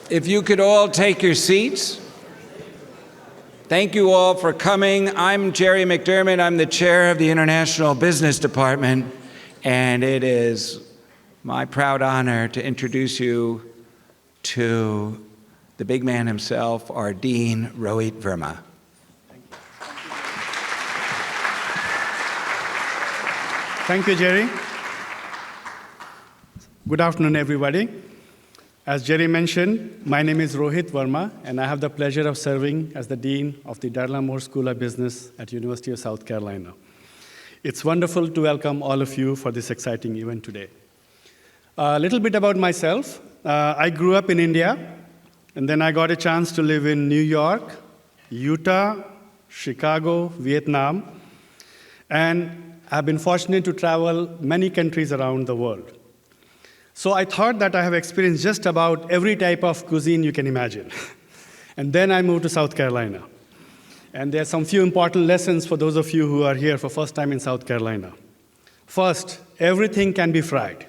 If you could all take your seats. Thank you all for coming. I'm Jerry McDermott. I'm the chair of the International Business Department, and it is my proud honor to introduce you to the big man himself, our Dean, Rohit Verma. Thank you, Jerry. Good afternoon, everybody. As Jerry mentioned, my name is Rohit Verma, and I have the pleasure of serving as the Dean of the Darla Moore School of Business at University of South Carolina. It's wonderful to welcome all of you for this exciting event today. A little bit about myself. I grew up in India, and then I got a chance to live in New York, Utah, Chicago, Vietnam, and I've been fortunate to travel many countries around the world. So I thought that I have experienced just about every type of cuisine you can imagine. And then I moved to South Carolina. And there are some few important lessons for those of you who are here for first time in South Carolina. First, everything can be fried.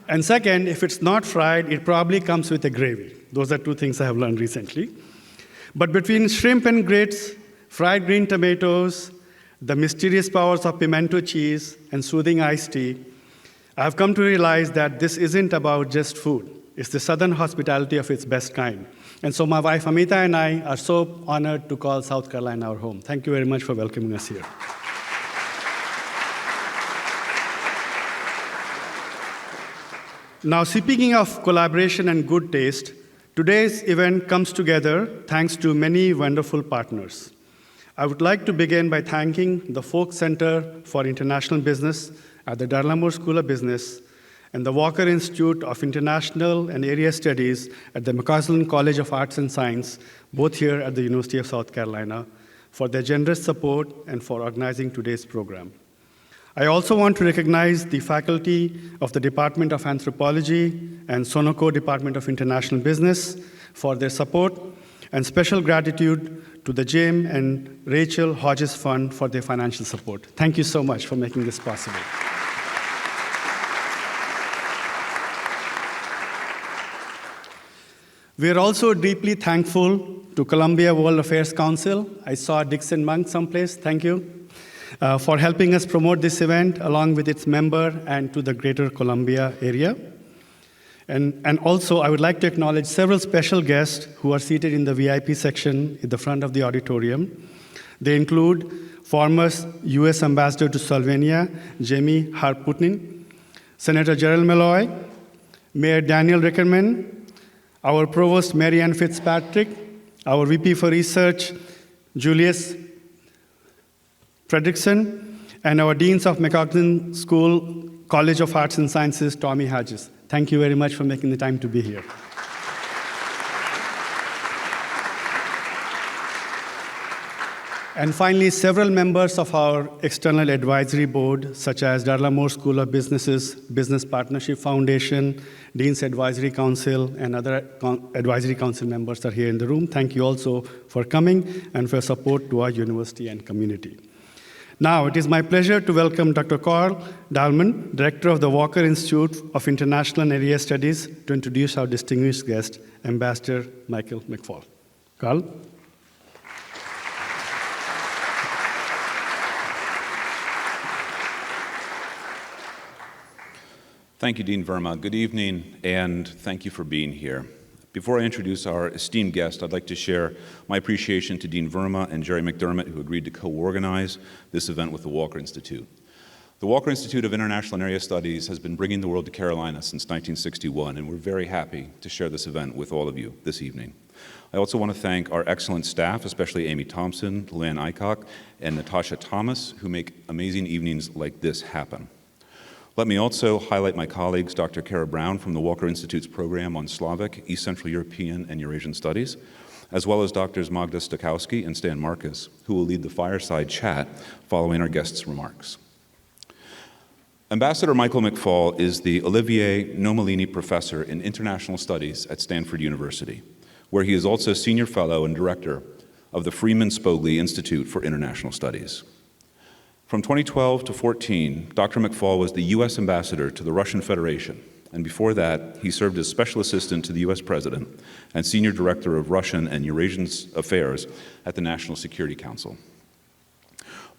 And second, if it's not fried, it probably comes with a gravy. Those are two things I have learned recently. But between shrimp and grits, fried green tomatoes, the mysterious powers of pimento cheese, and soothing iced tea, I've come to realize that this isn't about just food. It's the Southern hospitality of its best kind. And so my wife Amita and I are so honored to call South Carolina our home. Thank you very much for welcoming us here. Now, speaking of collaboration and good taste, today's event comes together thanks to many wonderful partners. I would like to begin by thanking the Folk Center for International Business at the Darla Moore School of Business and the Walker Institute of International and Area Studies at the McCausland College of Arts and Science, both here at the University of South Carolina, for their generous support and for organizing today's program. I also want to recognize the faculty of the Department of Anthropology and Sonoco Department of International Business for their support, and special gratitude to the Jim and Rachel Hodges Fund for their financial support. Thank you so much for making this possible. We are also deeply thankful to Columbia World Affairs Council. I saw Dixon Monk someplace, thank you, for helping us promote this event along with its member and to the greater Columbia area. And also, I would like to acknowledge several special guests who are seated in the VIP section in the front of the auditorium. They include former U.S. Ambassador to Slovenia, Jamie Harputnin, Senator Gerald Malloy, Mayor Daniel Rickerman, our Provost Marianne Fitzpatrick, our VP for Research, Julius Fredrickson, and our Deans of McCausland School, College of Arts and Sciences, Tommy Hodges. Thank you very much for making the time to be here. And finally, several members of our external advisory board, such as Darla Moore School of Business's Business Partnership Foundation, Dean's Advisory Council, and other advisory council members are here in the room. Thank you also for coming and for support to our university and community. Now, it is my pleasure to welcome Dr. Carl Dahlman, Director of the Walker Institute of International and Area Studies, to introduce our distinguished guest, Ambassador Michael McFaul. Carl? Thank you, Dean Verma. Good evening, and thank you for being here. Before I introduce our esteemed guest, I'd like to share my appreciation to Dean Verma and Jerry McDermott, who agreed to co-organize this event with the Walker Institute. The Walker Institute of International and Area Studies has been bringing the world to Carolina since 1961, and we're very happy to share this event with all of you this evening. I also want to thank our excellent staff, especially Amy Thompson, Luann Aycock, and Natasha Thomas, who make amazing evenings like this happen. Let me also highlight my colleagues, Dr. Kara Brown from the Walker Institute's program on Slavic, East Central European, and Eurasian Studies, as well as Drs. Magda Stokowski and Stan Marcus, who will lead the fireside chat following our guests' remarks. Ambassador Michael McFaul is the Olivier Nomalini Professor in International Studies at Stanford University, where he is also Senior Fellow and Director of the Freeman Spogli Institute for International Studies. From 2012 to 14, Dr. McFaul was the U.S. Ambassador to the Russian Federation and before that, he served as Special Assistant to the U.S. President and Senior Director of Russian and Eurasian Affairs at the National Security Council.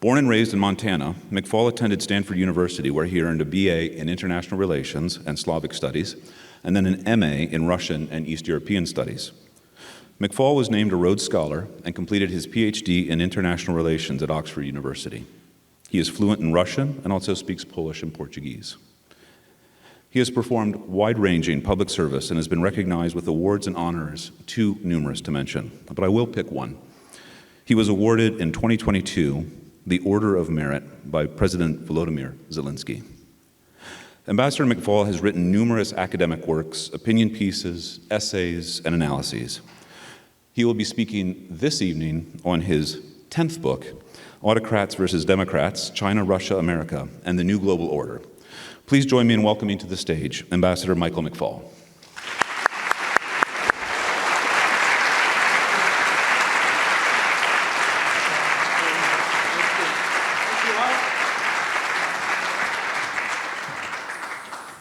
Born and raised in Montana, McFaul attended Stanford University, where he earned a BA in International Relations and Slavic Studies, and then an MA in Russian and East European Studies. McFaul was named a Rhodes Scholar and completed his PhD in International Relations at Oxford University. He is fluent in Russian and also speaks Polish and Portuguese. He has performed wide-ranging public service and has been recognized with awards and honors too numerous to mention, but I will pick one. He was awarded in 2022 the Order of Merit by President Volodymyr Zelensky. Ambassador McFaul has written numerous academic works, opinion pieces, essays, and analyses. He will be speaking this evening on his 10th book, Autocrats versus Democrats, China, Russia, America, and the New Global Order. Please join me in welcoming to the stage Ambassador Michael McFaul.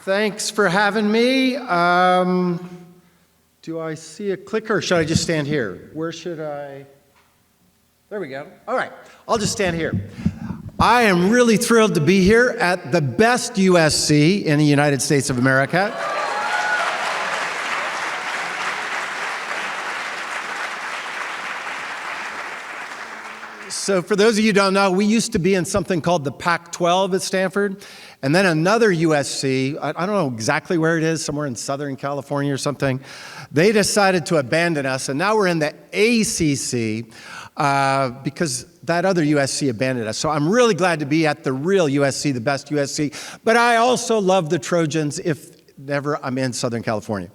Thanks for having me. Do I see a clicker or should I just stand here? Where should I? There we go. All right, I'll just stand here. I am really thrilled to be here at the best USC in the United States of America. So for those of you who don't know, we used to be in something called the Pac-12 at Stanford, and then another USC, I don't know exactly where it is, somewhere in Southern California or something, they decided to abandon us, and now we're in the ACC because that other USC abandoned us. So I'm really glad to be at the real USC, the best USC, but I also love the Trojans if ever I'm in Southern California.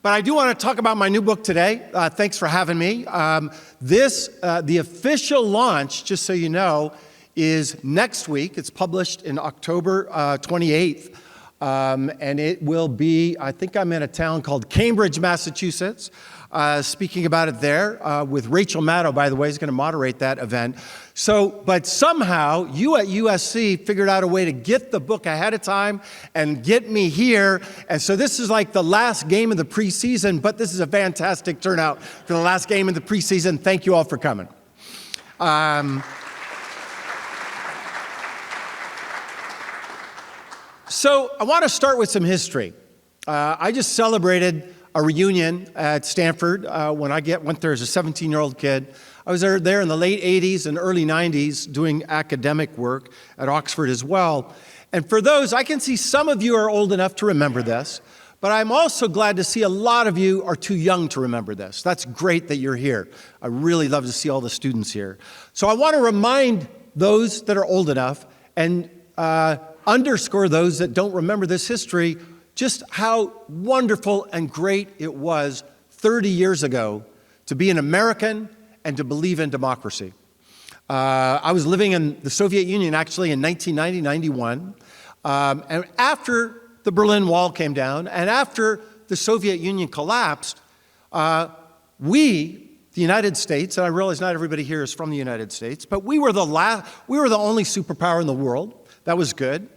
But I do want to talk about my new book today. Thanks for having me. The official launch, just so you know, is next week. It's published in October 28th. And it will be, I think I'm in a town called Cambridge, Massachusetts, speaking about it there with Rachel Maddow, by the way, is going to moderate that event. But somehow you at USC figured out a way to get the book ahead of time and get me here. And so this is like the last game of the preseason, but this is a fantastic turnout for the last game of the preseason. Thank you all for coming. So I want to start with some history. I just celebrated a reunion at Stanford when I went there as a 17-year-old kid. I was there in the late 80s and early 90s doing academic work at Oxford as well. And for those, I can see some of you are old enough to remember this, but I'm also glad to see a lot of you are too young to remember this. That's great that you're here. I really love to see all the students here. So I want to remind those that are old enough and underscore those that don't remember this history, just how wonderful and great it was 30 years ago to be an American and to believe in democracy. I was living in the Soviet Union actually in 1990-91. And after the Berlin Wall came down and after the Soviet Union collapsed, we, the United States, and I realize not everybody here is from the United States, but we were the only superpower in the world. That was good.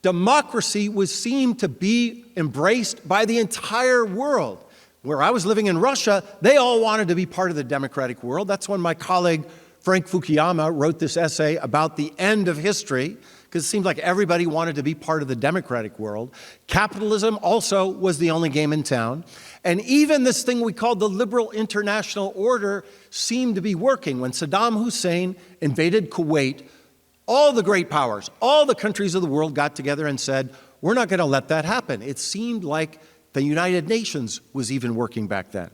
Democracy seemed to be embraced by the entire world. Where I was living in Russia, they all wanted to be part of the democratic world. That's when my colleague Frank Fukuyama wrote this essay about the end of history, because it seemed like everybody wanted to be part of the democratic world. Capitalism also was the only game in town. And even this thing we called the liberal international order seemed to be working. When Saddam Hussein invaded Kuwait, all the great powers, all the countries of the world got together and said, we're not going to let that happen. It seemed like the United Nations was even working back then.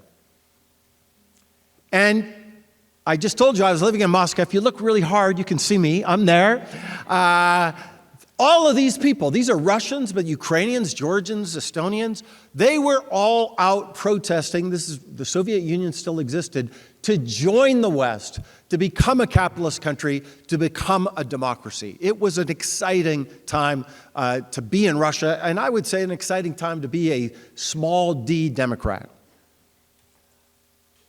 And I just told you I was living in Moscow. If you look really hard, you can see me. I'm there. All of these people, these are Russians, but Ukrainians, Georgians, Estonians, they were all out protesting. The Soviet Union still existed, to join the West, to become a capitalist country, to become a democracy. It was an exciting time to be in Russia, and I would say an exciting time to be a small d Democrat.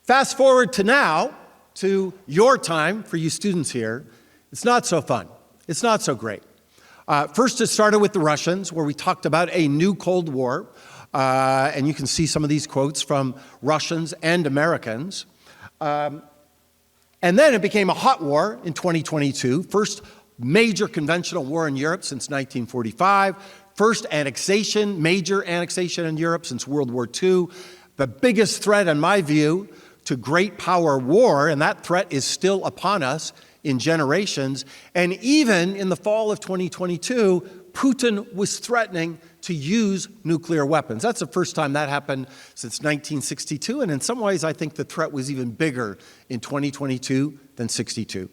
Fast forward to now, to your time, for you students here, it's not so fun. It's not so great. First, it started with the Russians, where we talked about a new Cold War. And you can see some of these quotes from Russians and Americans. And then it became a hot war in 2022, first major conventional war in Europe since 1945, first annexation, major annexation in Europe since World War II, the biggest threat, in my view, to great power war, and that threat is still upon us in generations. And even in the fall of 2022, Putin was threatening to use nuclear weapons. That's the first time that happened since 1962, and in some ways I think the threat was even bigger in 2022 than 62.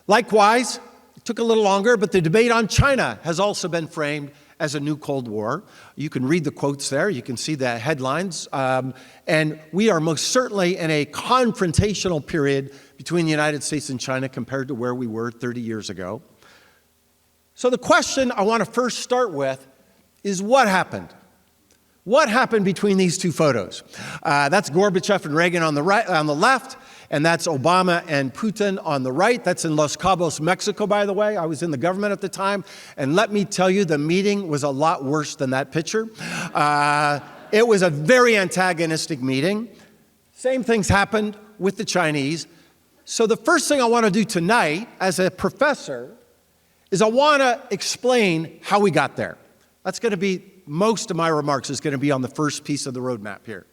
Likewise, it took a little longer, but the debate on China has also been framed as a new Cold War. You can read the quotes there, you can see the headlines, and we are most certainly in a confrontational period between the United States and China compared to where we were 30 years ago. So the question I want to first start with is what happened? What happened between these two photos? That's Gorbachev and Reagan on the right, on the left, and that's Obama and Putin on the right. That's in Los Cabos, Mexico, by the way. I was in the government at the time, and let me tell you, the meeting was a lot worse than that picture. It was a very antagonistic meeting. Same things happened with the Chinese. So the first thing I want to do tonight, as a professor, is I want to explain how we got there. That's going to be, most of my remarks is going to be on the first piece of the roadmap here.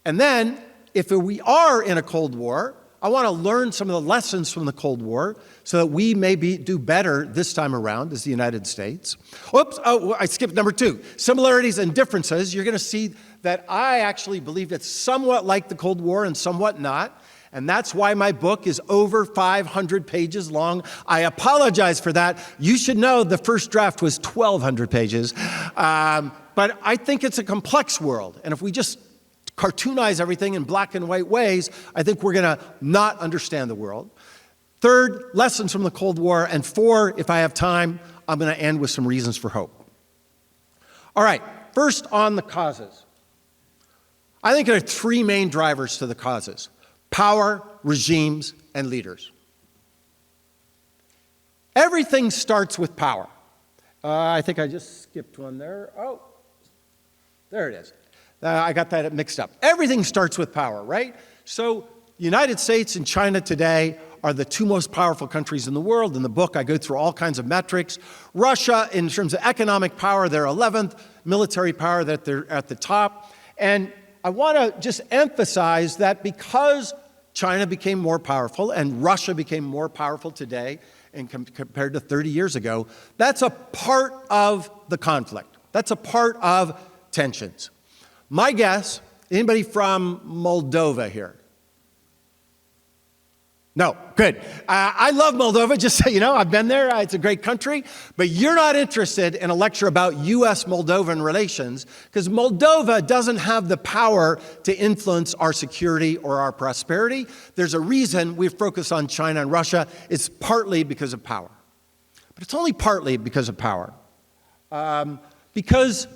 And then, if we are in a Cold War, I want to learn some of the lessons from the Cold War so that we maybe do better this time around as the United States. Oops, oh, I skipped number 2. Similarities and differences. You're going to see that I actually believe it's somewhat like the Cold War and somewhat not. And that's why my book is over 500 pages long. I apologize for that. You should know the first draft was 1,200 pages. But I think it's a complex world. And if we just cartoonize everything in black and white ways, I think we're going to not understand the world. Third, lessons from the Cold War. And 4, if I have time, I'm going to end with some reasons for hope. All right, first on the causes. I think there are 3 main drivers to the causes: power, regimes, and leaders. Everything starts with power. I think I just skipped one there. Oh, there it is. I got that mixed up. Everything starts with power, right? So the United States and China today are the 2 most powerful countries in the world. In the book, I go through all kinds of metrics. Russia, in terms of economic power, they're 11th. Military power, that they're at the top. And I want to just emphasize that because China became more powerful and Russia became more powerful today and compared to 30 years ago, that's a part of the conflict. That's a part of tensions. My guess, anybody from Moldova here? No, good. I love Moldova, just so you know, I've been there, it's a great country, but you're not interested in a lecture about U.S.-Moldovan relations because Moldova doesn't have the power to influence our security or our prosperity. There's a reason we've focused on China and Russia. It's partly because of power. But it's only partly because of power. Because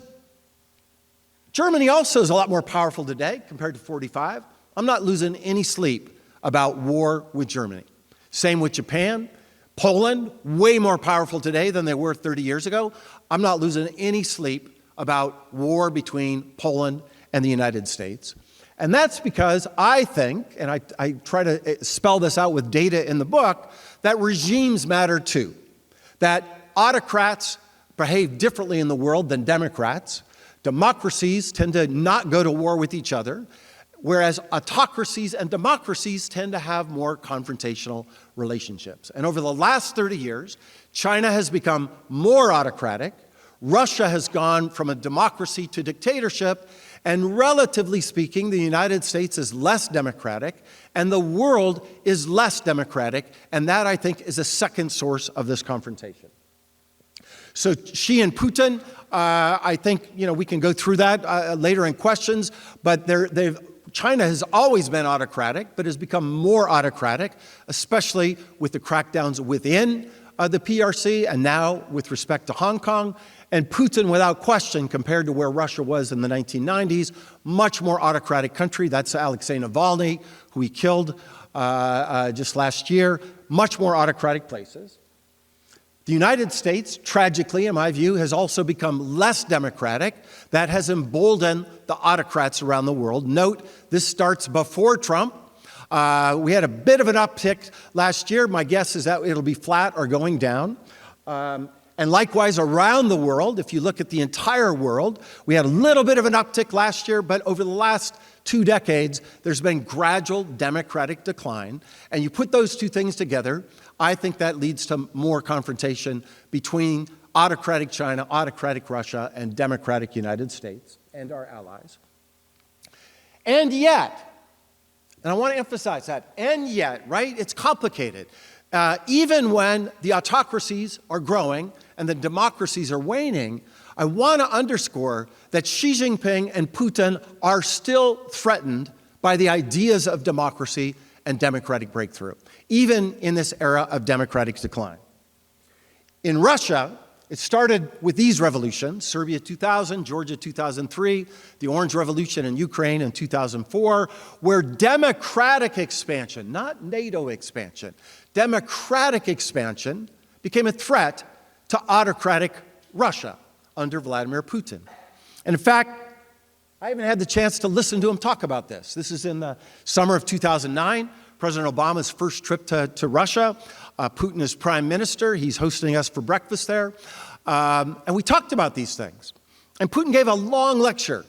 Germany also is a lot more powerful today compared to 45. I'm not losing any sleep about war with Germany. Same with Japan. Poland, way more powerful today than they were 30 years ago. I'm not losing any sleep about war between Poland and the United States. And that's because I think, and I try to spell this out with data in the book, that regimes matter too. That autocrats behave differently in the world than democrats. Democracies tend to not go to war with each other, whereas autocracies and democracies tend to have more confrontational relationships. And over the last 30 years, China has become more autocratic, Russia has gone from a democracy to dictatorship, and relatively speaking, the United States is less democratic, and the world is less democratic, and that, I think, is a second source of this confrontation. So Xi and Putin, I think we can go through that later in questions, but China has always been autocratic, but has become more autocratic, especially with the crackdowns within the PRC and now with respect to Hong Kong. And Putin, without question, compared to where Russia was in the 1990s, much more autocratic country. That's Alexei Navalny, who he killed just last year. Much more autocratic places. The United States, tragically, in my view, has also become less democratic. That has emboldened the autocrats around the world. Note, this starts before Trump. We had a bit of an uptick last year. My guess is that it'll be flat or going down. And likewise, around the world, if you look at the entire world, we had a little bit of an uptick last year, but over the last 2 decades, there's been gradual democratic decline. And you put those two things together, I think that leads to more confrontation between autocratic China, autocratic Russia, and democratic United States and our allies. And yet, and I want to emphasize that, and yet, right, it's complicated. Even when the autocracies are growing and the democracies are waning, I want to underscore that Xi Jinping and Putin are still threatened by the ideas of democracy and democratic breakthrough, even in this era of democratic decline. In Russia, it started with these revolutions: Serbia 2000, Georgia 2003, the Orange Revolution in Ukraine in 2004, where democratic expansion, not NATO expansion, democratic expansion became a threat to autocratic Russia under Vladimir Putin. And in fact, I haven't had the chance to listen to him talk about this. This is in the summer of 2009, President Obama's first trip to Russia. Putin is prime minister. He's hosting us for breakfast there. And we talked about these things. And Putin gave a long lecture.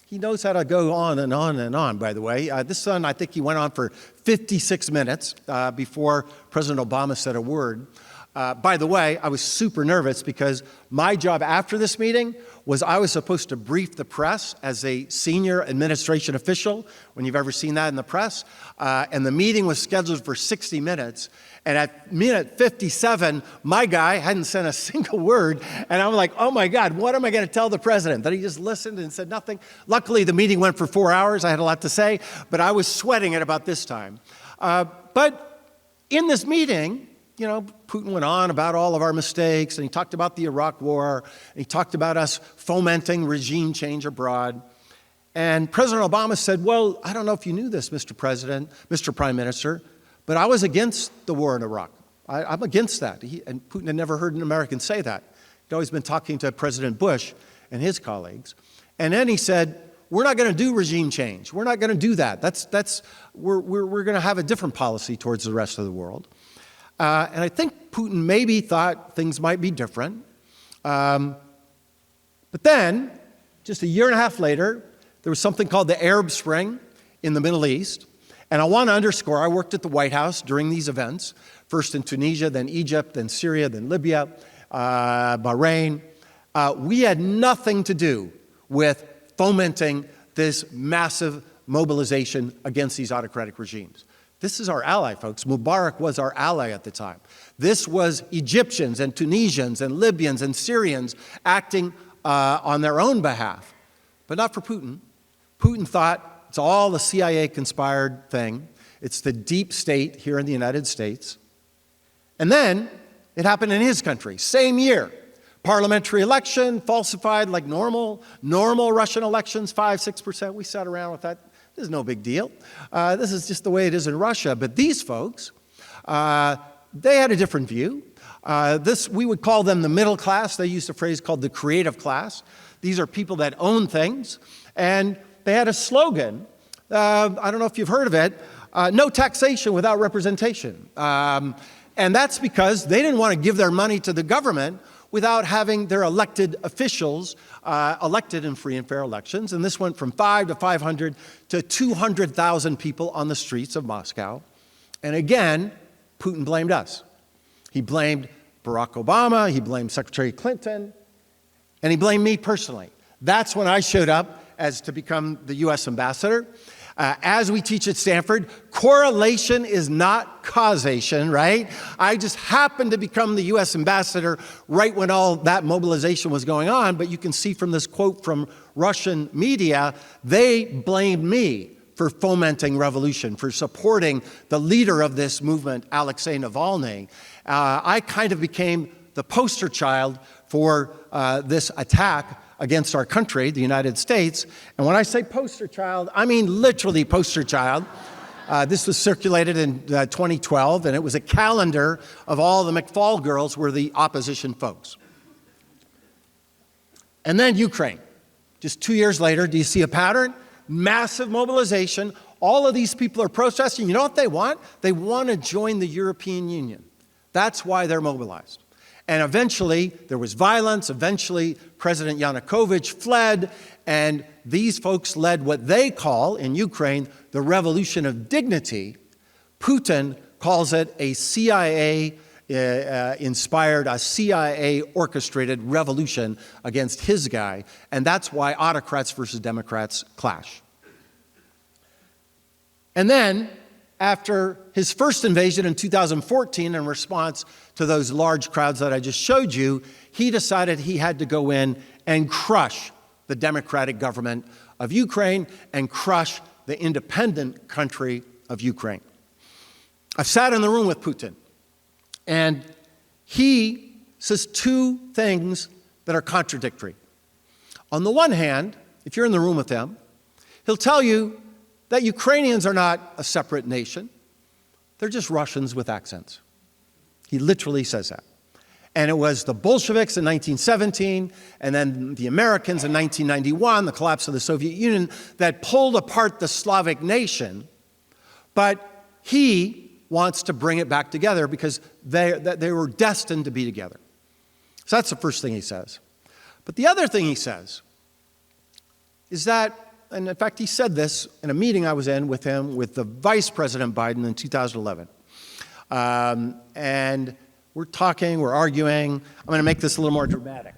He knows how to go on and on and on, by the way. This one, I think he went on for 56 minutes before President Obama said a word. By the way, I was super nervous because my job after this meeting was I was supposed to brief the press as a senior administration official, when you've ever seen that in the press. And the meeting was scheduled for 60 minutes. And at minute 57, my guy hadn't sent a single word. And I'm like, oh my God, what am I going to tell the president? That he just listened and said nothing? Luckily, the meeting went for 4 hours. I had a lot to say, but I was sweating at about this time. But in this meeting, you know, Putin went on about all of our mistakes, and he talked about the Iraq War, and he talked about us fomenting regime change abroad. And President Obama said, well, I don't know if you knew this, Mr. President, Mr. Prime Minister, but I was against the war in Iraq. I'm against that. And Putin had never heard an American say that. He'd always been talking to President Bush and his colleagues. And then he said, we're not going to do regime change. We're not going to do that. We're going to have a different policy towards the rest of the world. And I think Putin maybe thought things might be different. But then, just a year and a half later, there was something called the Arab Spring in the Middle East. And I want to underscore, I worked at the White House during these events, first in Tunisia, then Egypt, then Syria, then Libya, Bahrain. We had nothing to do with fomenting this massive mobilization against these autocratic regimes. This is our ally, folks. Mubarak was our ally at the time. This was Egyptians and Tunisians and Libyans and Syrians acting on their own behalf, but not for Putin. Putin thought it's all a CIA-conspired thing. It's the deep state here in the United States. And then it happened in his country, same year. Parliamentary election, falsified like normal Russian elections, 5-6%. We sat around with that. This is no big deal. This is just the way it is in Russia. But these folks, they had a different view. We would call them the middle class. They used a phrase called the creative class. These are people that own things. And they had a slogan. I don't know if you've heard of it. No taxation without representation. And that's because they didn't want to give their money to the government without having their elected officials elected in free and fair elections. And this went from 5 to 500 to 200,000 people on the streets of Moscow. And again, Putin blamed us. He blamed Barack Obama, he blamed Secretary Clinton, and he blamed me personally. That's when I showed up to become the U.S. ambassador. As we teach at Stanford, correlation is not causation, right? I just happened to become the U.S. ambassador right when all that mobilization was going on, but you can see from this quote from Russian media, they blamed me for fomenting revolution, for supporting the leader of this movement, Alexei Navalny. I kind of became the poster child for this attack against our country, the United States. And when I say poster child, I mean literally poster child. This was circulated in 2012, and it was a calendar of all the McFaul girls were the opposition folks. And then Ukraine. Just 2 years later, do you see a pattern? Massive mobilization. All of these people are protesting. You know what they want? They want to join the European Union. That's why they're mobilized. And eventually, there was violence. Eventually, President Yanukovych fled, and these folks led what they call, in Ukraine, the revolution of dignity. Putin calls it a CIA-inspired, a CIA-orchestrated revolution against his guy, and that's why autocrats versus Democrats clash. And then, after his first invasion in 2014, in response to those large crowds that I just showed you, he decided he had to go in and crush the democratic government of Ukraine and crush the independent country of Ukraine. I've sat in the room with Putin, and he says two things that are contradictory. On the one hand, if you're in the room with him, he'll tell you that Ukrainians are not a separate nation. They're just Russians with accents. He literally says that. And it was the Bolsheviks in 1917, and then the Americans in 1991, the collapse of the Soviet Union, that pulled apart the Slavic nation. But he wants to bring it back together because they were destined to be together. So that's the first thing he says. But the other thing he says is that, and in fact, he said this in a meeting I was in with him with the Vice President Biden in 2011. And we're talking, we're arguing. I'm going to make this a little more dramatic.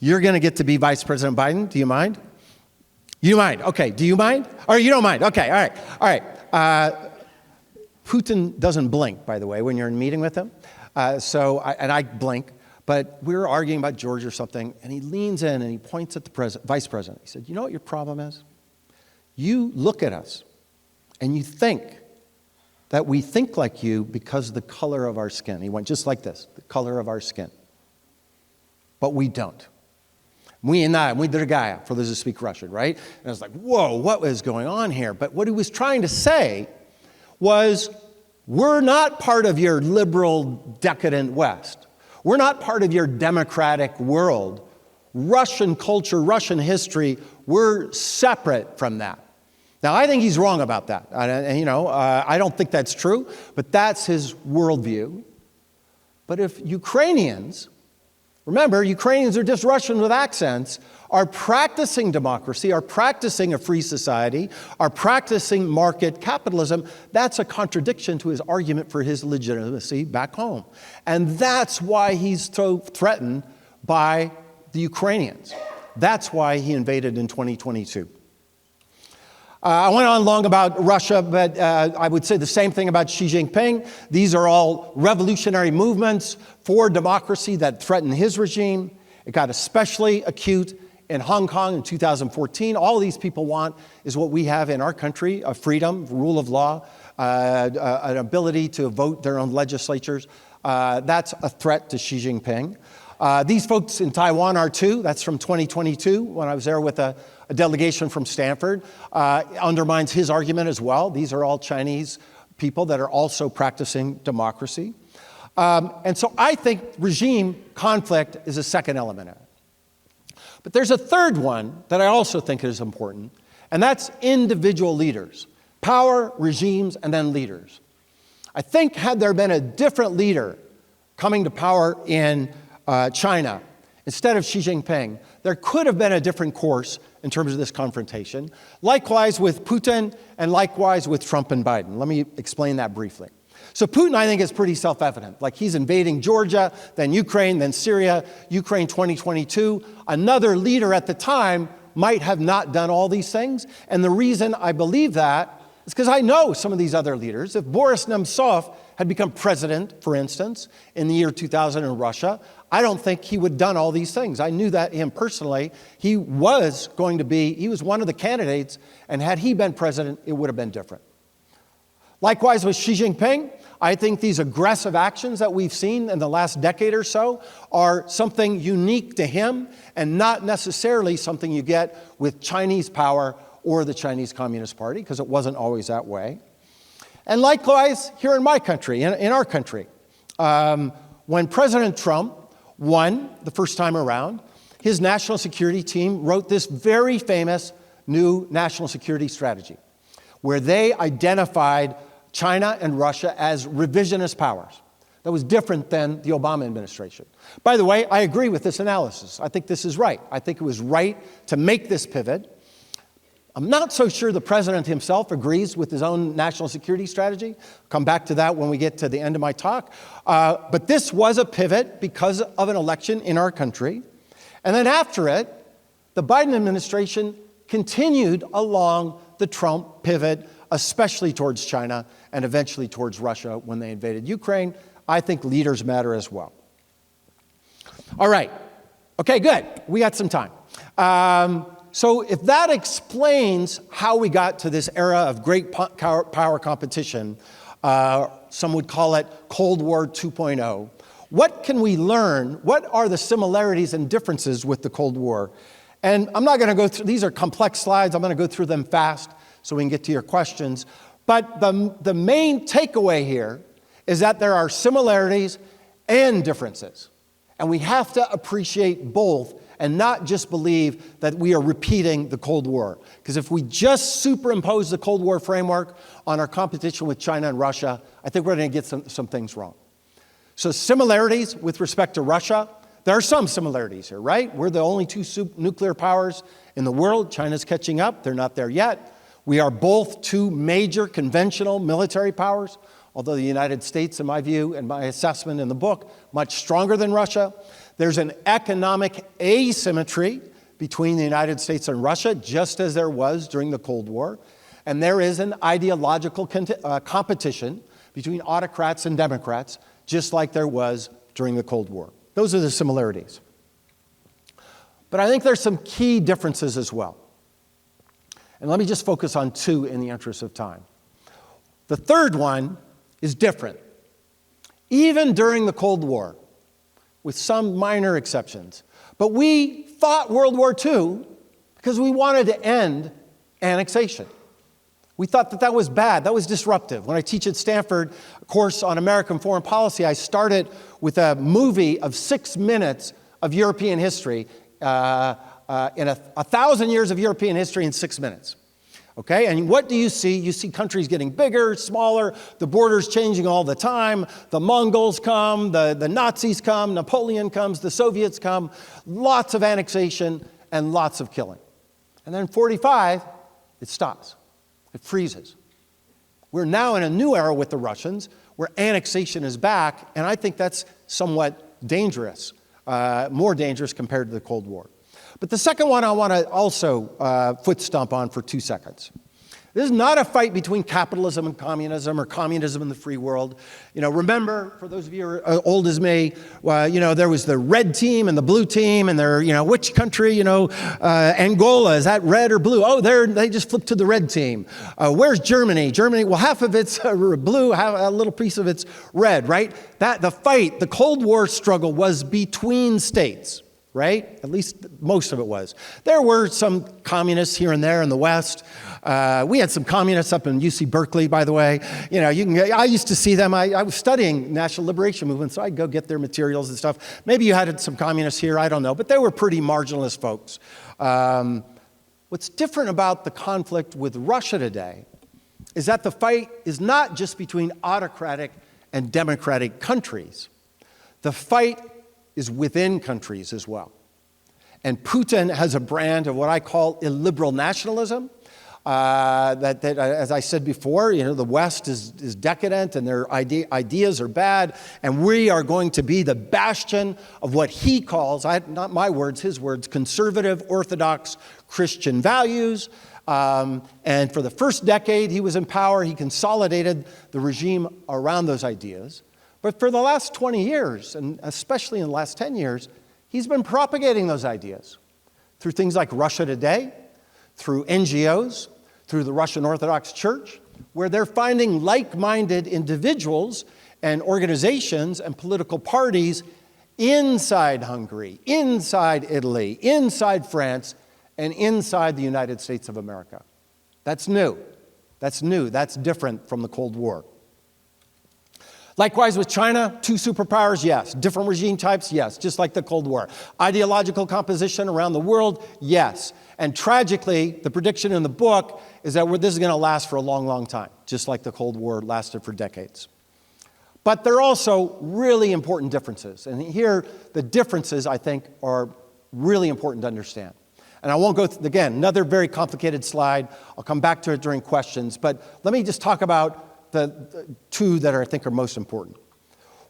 You're going to get to be Vice President Biden. Do you mind? You mind? Okay. Do you mind? Or you don't mind? Okay. All right. All right. Putin doesn't blink, by the way, when you're in a meeting with him. And I blink. But we were arguing about Georgia or something, and he leans in and he points at the vice president. He said, you know what your problem is? You look at us, and you think that we think like you because of the color of our skin. He went just like this, the color of our skin. But we don't. Мы другая, for those who speak Russian, right? And I was like, whoa, what is going on here? But what he was trying to say was, we're not part of your liberal, decadent West. We're not part of your democratic world. Russian culture, Russian history, we're separate from that. Now, I think he's wrong about that. I don't think that's true, but that's his worldview. But if Ukrainians, remember, Ukrainians are just Russian with accents, are practicing democracy, are practicing a free society, are practicing market capitalism, that's a contradiction to his argument for his legitimacy back home. And that's why he's so threatened by the Ukrainians. That's why he invaded in 2022. I went on long about Russia, but I would say the same thing about Xi Jinping. These are all revolutionary movements for democracy that threaten his regime. It got especially acute in Hong Kong in 2014. All these people want is what we have in our country, a freedom, rule of law, an ability to vote their own legislatures. That's a threat to Xi Jinping. These folks in Taiwan are too. That's from 2022 when I was there with a delegation from Stanford. Undermines his argument as well. These are all Chinese people that are also practicing democracy. And so I think regime conflict is a second element of it. But there's a third one that I also think is important, and that's individual leaders. Power, regimes, and then leaders. I think had there been a different leader coming to power in China, instead of Xi Jinping, there could have been a different course in terms of this confrontation. Likewise with Putin, and likewise with Trump and Biden. Let me explain that briefly. So Putin, I think, is pretty self-evident. Like he's invading Georgia, then Ukraine, then Syria, Ukraine 2022. Another leader at the time might have not done all these things. And the reason I believe that is because I know some of these other leaders. If Boris Nemtsov had become president, for instance, in the year 2000 in Russia, I don't think he would have done all these things. I knew that him personally. He was one of the candidates, and had he been president, it would have been different. Likewise with Xi Jinping, I think these aggressive actions that we've seen in the last decade or so are something unique to him and not necessarily something you get with Chinese power or the Chinese Communist Party, because it wasn't always that way. And likewise, here in my country, in our country, when President Trump won the first time around, his national security team wrote this very famous new national security strategy, where they identified China and Russia as revisionist powers. That was different than the Obama administration. By the way, I agree with this analysis. I think this is right. I think it was right to make this pivot. I'm not so sure the president himself agrees with his own national security strategy. I'll come back to that when we get to the end of my talk. But this was a pivot because of an election in our country. And then after it, the Biden administration continued along the Trump pivot, especially towards China and eventually towards Russia when they invaded Ukraine. I think leaders matter as well. All right. Okay, good. We got some time. So if that explains how we got to this era of great power competition, some would call it Cold War 2.0, what can we learn? What are the similarities and differences with the Cold War? And I'm not going to go through, these are complex slides. I'm going to go through them fast so we can get to your questions. But the main takeaway here is that there are similarities and differences. And we have to appreciate both and not just believe that we are repeating the Cold War. Because if we just superimpose the Cold War framework on our competition with China and Russia, I think we're going to get some things wrong. So similarities with respect to Russia, there are some similarities here, right? We're the only two nuclear powers in the world. China's catching up. They're not there yet. We are both two major conventional military powers, although the United States, in my view and my assessment in the book, much stronger than Russia. There's an economic asymmetry between the United States and Russia, just as there was during the Cold War. And there is an ideological competition between autocrats and Democrats, just like there was during the Cold War. Those are the similarities. But I think there's some key differences as well. And let me just focus on two in the interest of time. The third one is different. Even during the Cold War, with some minor exceptions. But we fought World War II because we wanted to end annexation. We thought that that was bad, that was disruptive. When I teach at Stanford a course on American foreign policy, I started with a movie of 6 minutes of European history, in 1,000 years of European history in 6 minutes. Okay, and what do you see? You see countries getting bigger, smaller, the borders changing all the time, the Mongols come, the Nazis come, Napoleon comes, the Soviets come, lots of annexation and lots of killing. And then in 45, it stops. It freezes. We're now in a new era with the Russians where annexation is back, and I think that's somewhat dangerous, more dangerous compared to the Cold War. But the second one I want to also foot stomp on for 2 seconds. This is not a fight between capitalism and communism or communism and the free world. You know, remember, for those of you who are old as me, there was the red team and the blue team, and which country, Angola, is that red or blue? Oh, they just flipped to the red team. Where's Germany? Germany, well, half of it's blue, a little piece of it's red, right? The Cold War struggle was between states. Right? At least most of it was. There were some communists here and there in the West. We had some communists up in UC Berkeley, by the way. I used to see them. I was studying National Liberation Movement, so I'd go get their materials and stuff. Maybe you had some communists here, I don't know, but they were pretty marginalist folks. What's different about the conflict with Russia today is that the fight is not just between autocratic and democratic countries. The fight is within countries as well. And Putin has a brand of what I call illiberal nationalism, that as I said before, the West is decadent and their ideas are bad, and we are going to be the bastion of what he calls, not my words, his words, conservative, orthodox Christian values. And for the first decade he was in power, he consolidated the regime around those ideas. But for the last 20 years, and especially in the last 10 years, he's been propagating those ideas through things like Russia Today, through NGOs, through the Russian Orthodox Church, where they're finding like-minded individuals and organizations and political parties inside Hungary, inside Italy, inside France, and inside the United States of America. That's new. That's new. That's different from the Cold War. Likewise with China, two superpowers, yes. Different regime types, yes, just like the Cold War. Ideological composition around the world, yes. And tragically, the prediction in the book is that this is going to last for a long, long time, just like the Cold War lasted for decades. But there are also really important differences. And here, the differences, I think, are really important to understand. And I won't go through, again, another very complicated slide. I'll come back to it during questions. But let me just talk about the two that I think are most important.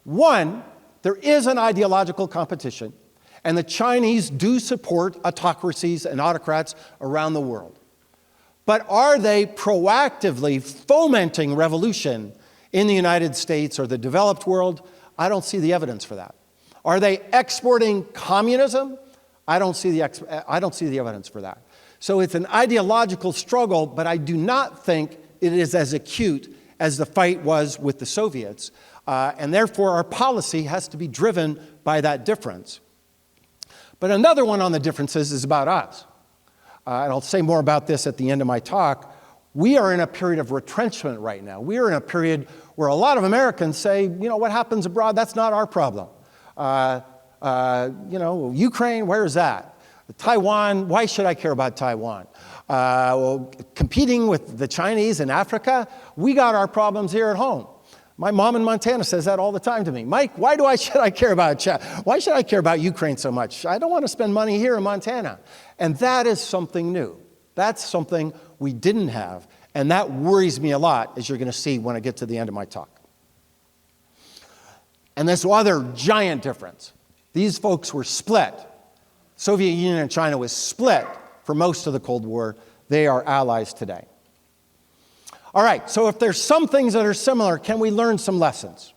One, there is an ideological competition, and the Chinese do support autocracies and autocrats around the world. But are they proactively fomenting revolution in the United States or the developed world? I don't see the evidence for that. Are they exporting communism? I don't see the evidence for that. So it's an ideological struggle, but I do not think it is as acute as the fight was with the Soviets. And therefore, our policy has to be driven by that difference. But another one on the differences is about us. And I'll say more about this at the end of my talk. We are in a period of retrenchment right now. We are in a period where a lot of Americans say, you know, what happens abroad, that's not our problem. Ukraine, where is that? Taiwan, why should I care about Taiwan? Competing with the Chinese in Africa, we got our problems here at home. My mom in Montana says that all the time to me. Mike, should I care about Ukraine so much? I don't want to spend money here in Montana. And that is something new. That's something we didn't have. And that worries me a lot, as you're going to see when I get to the end of my talk. And this other giant difference. These folks were split. Soviet Union and China was split for most of the Cold War. They are allies today. All right, so if there's some things that are similar, can we learn some lessons?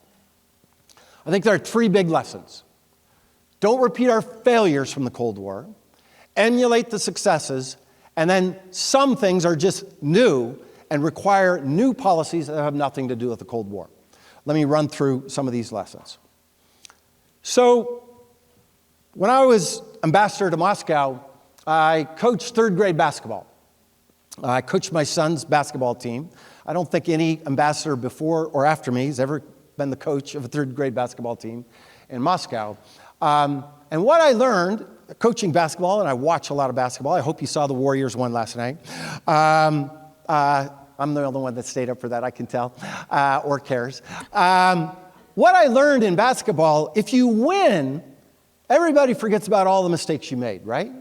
I think there are three big lessons. Don't repeat our failures from the Cold War. Emulate the successes. And then some things are just new and require new policies that have nothing to do with the Cold War. Let me run through some of these lessons. So, when I was ambassador to Moscow, I coached third grade basketball. I coached my son's basketball team. I don't think any ambassador before or after me has ever been the coach of a third grade basketball team in Moscow. And what I learned, coaching basketball, and I watch a lot of basketball. I hope you saw the Warriors won last night. I'm the only one that stayed up for that, I can tell, or cares. What I learned in basketball, if you win, everybody forgets about all the mistakes you made, right?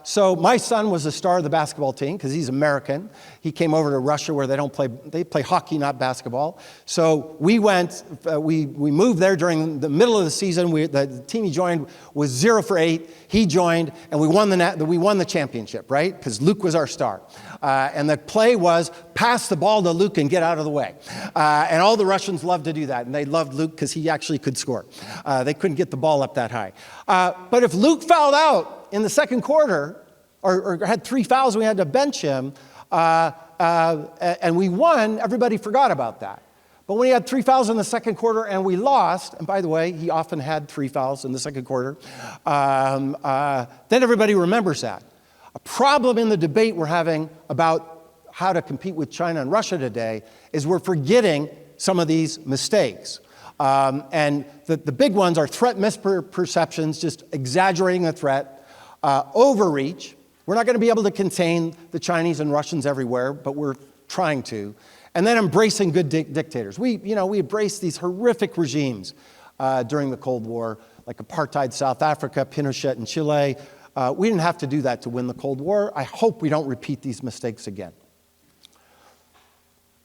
So my son was the star of the basketball team because he's American. He came over to Russia where they play hockey, not basketball. So we moved there during the middle of the season. The team he joined was 0 for 8. He joined, and we won the championship, right? Because Luke was our star. And the play was pass the ball to Luke and get out of the way. And all the Russians loved to do that, and they loved Luke because he actually could score. They couldn't get the ball up that high. But if Luke fouled out in the second quarter, or had 3 fouls, we had to bench him, and we won, everybody forgot about that. But when he had 3 fouls in the second quarter and we lost, and by the way, he often had 3 fouls in the second quarter, then everybody remembers that. A problem in the debate we're having about how to compete with China and Russia today is we're forgetting some of these mistakes. And the big ones are threat misperceptions, just exaggerating the threat, overreach. We're not going to be able to contain the Chinese and Russians everywhere, but we're trying to. And then embracing good dictators. We embraced these horrific regimes during the Cold War, like apartheid South Africa, Pinochet in Chile. We didn't have to do that to win the Cold War. I hope we don't repeat these mistakes again.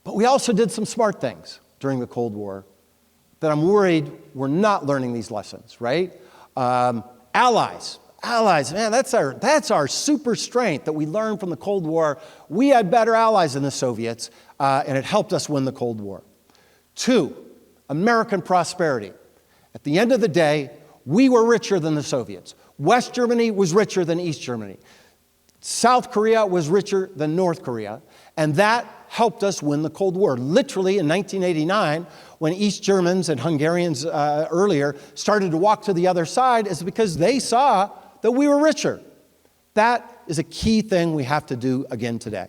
But we also did some smart things during the Cold War that I'm worried we're not learning these lessons, right? Allies, man, that's our super strength that we learned from the Cold War. We had better allies than the Soviets, and it helped us win the Cold War. 2, American prosperity. At the end of the day, we were richer than the Soviets. West Germany was richer than East Germany. South Korea was richer than North Korea, and that helped us win the Cold War. Literally in 1989, when East Germans and Hungarians earlier started to walk to the other side, is because they saw that we were richer. That is a key thing we have to do again today.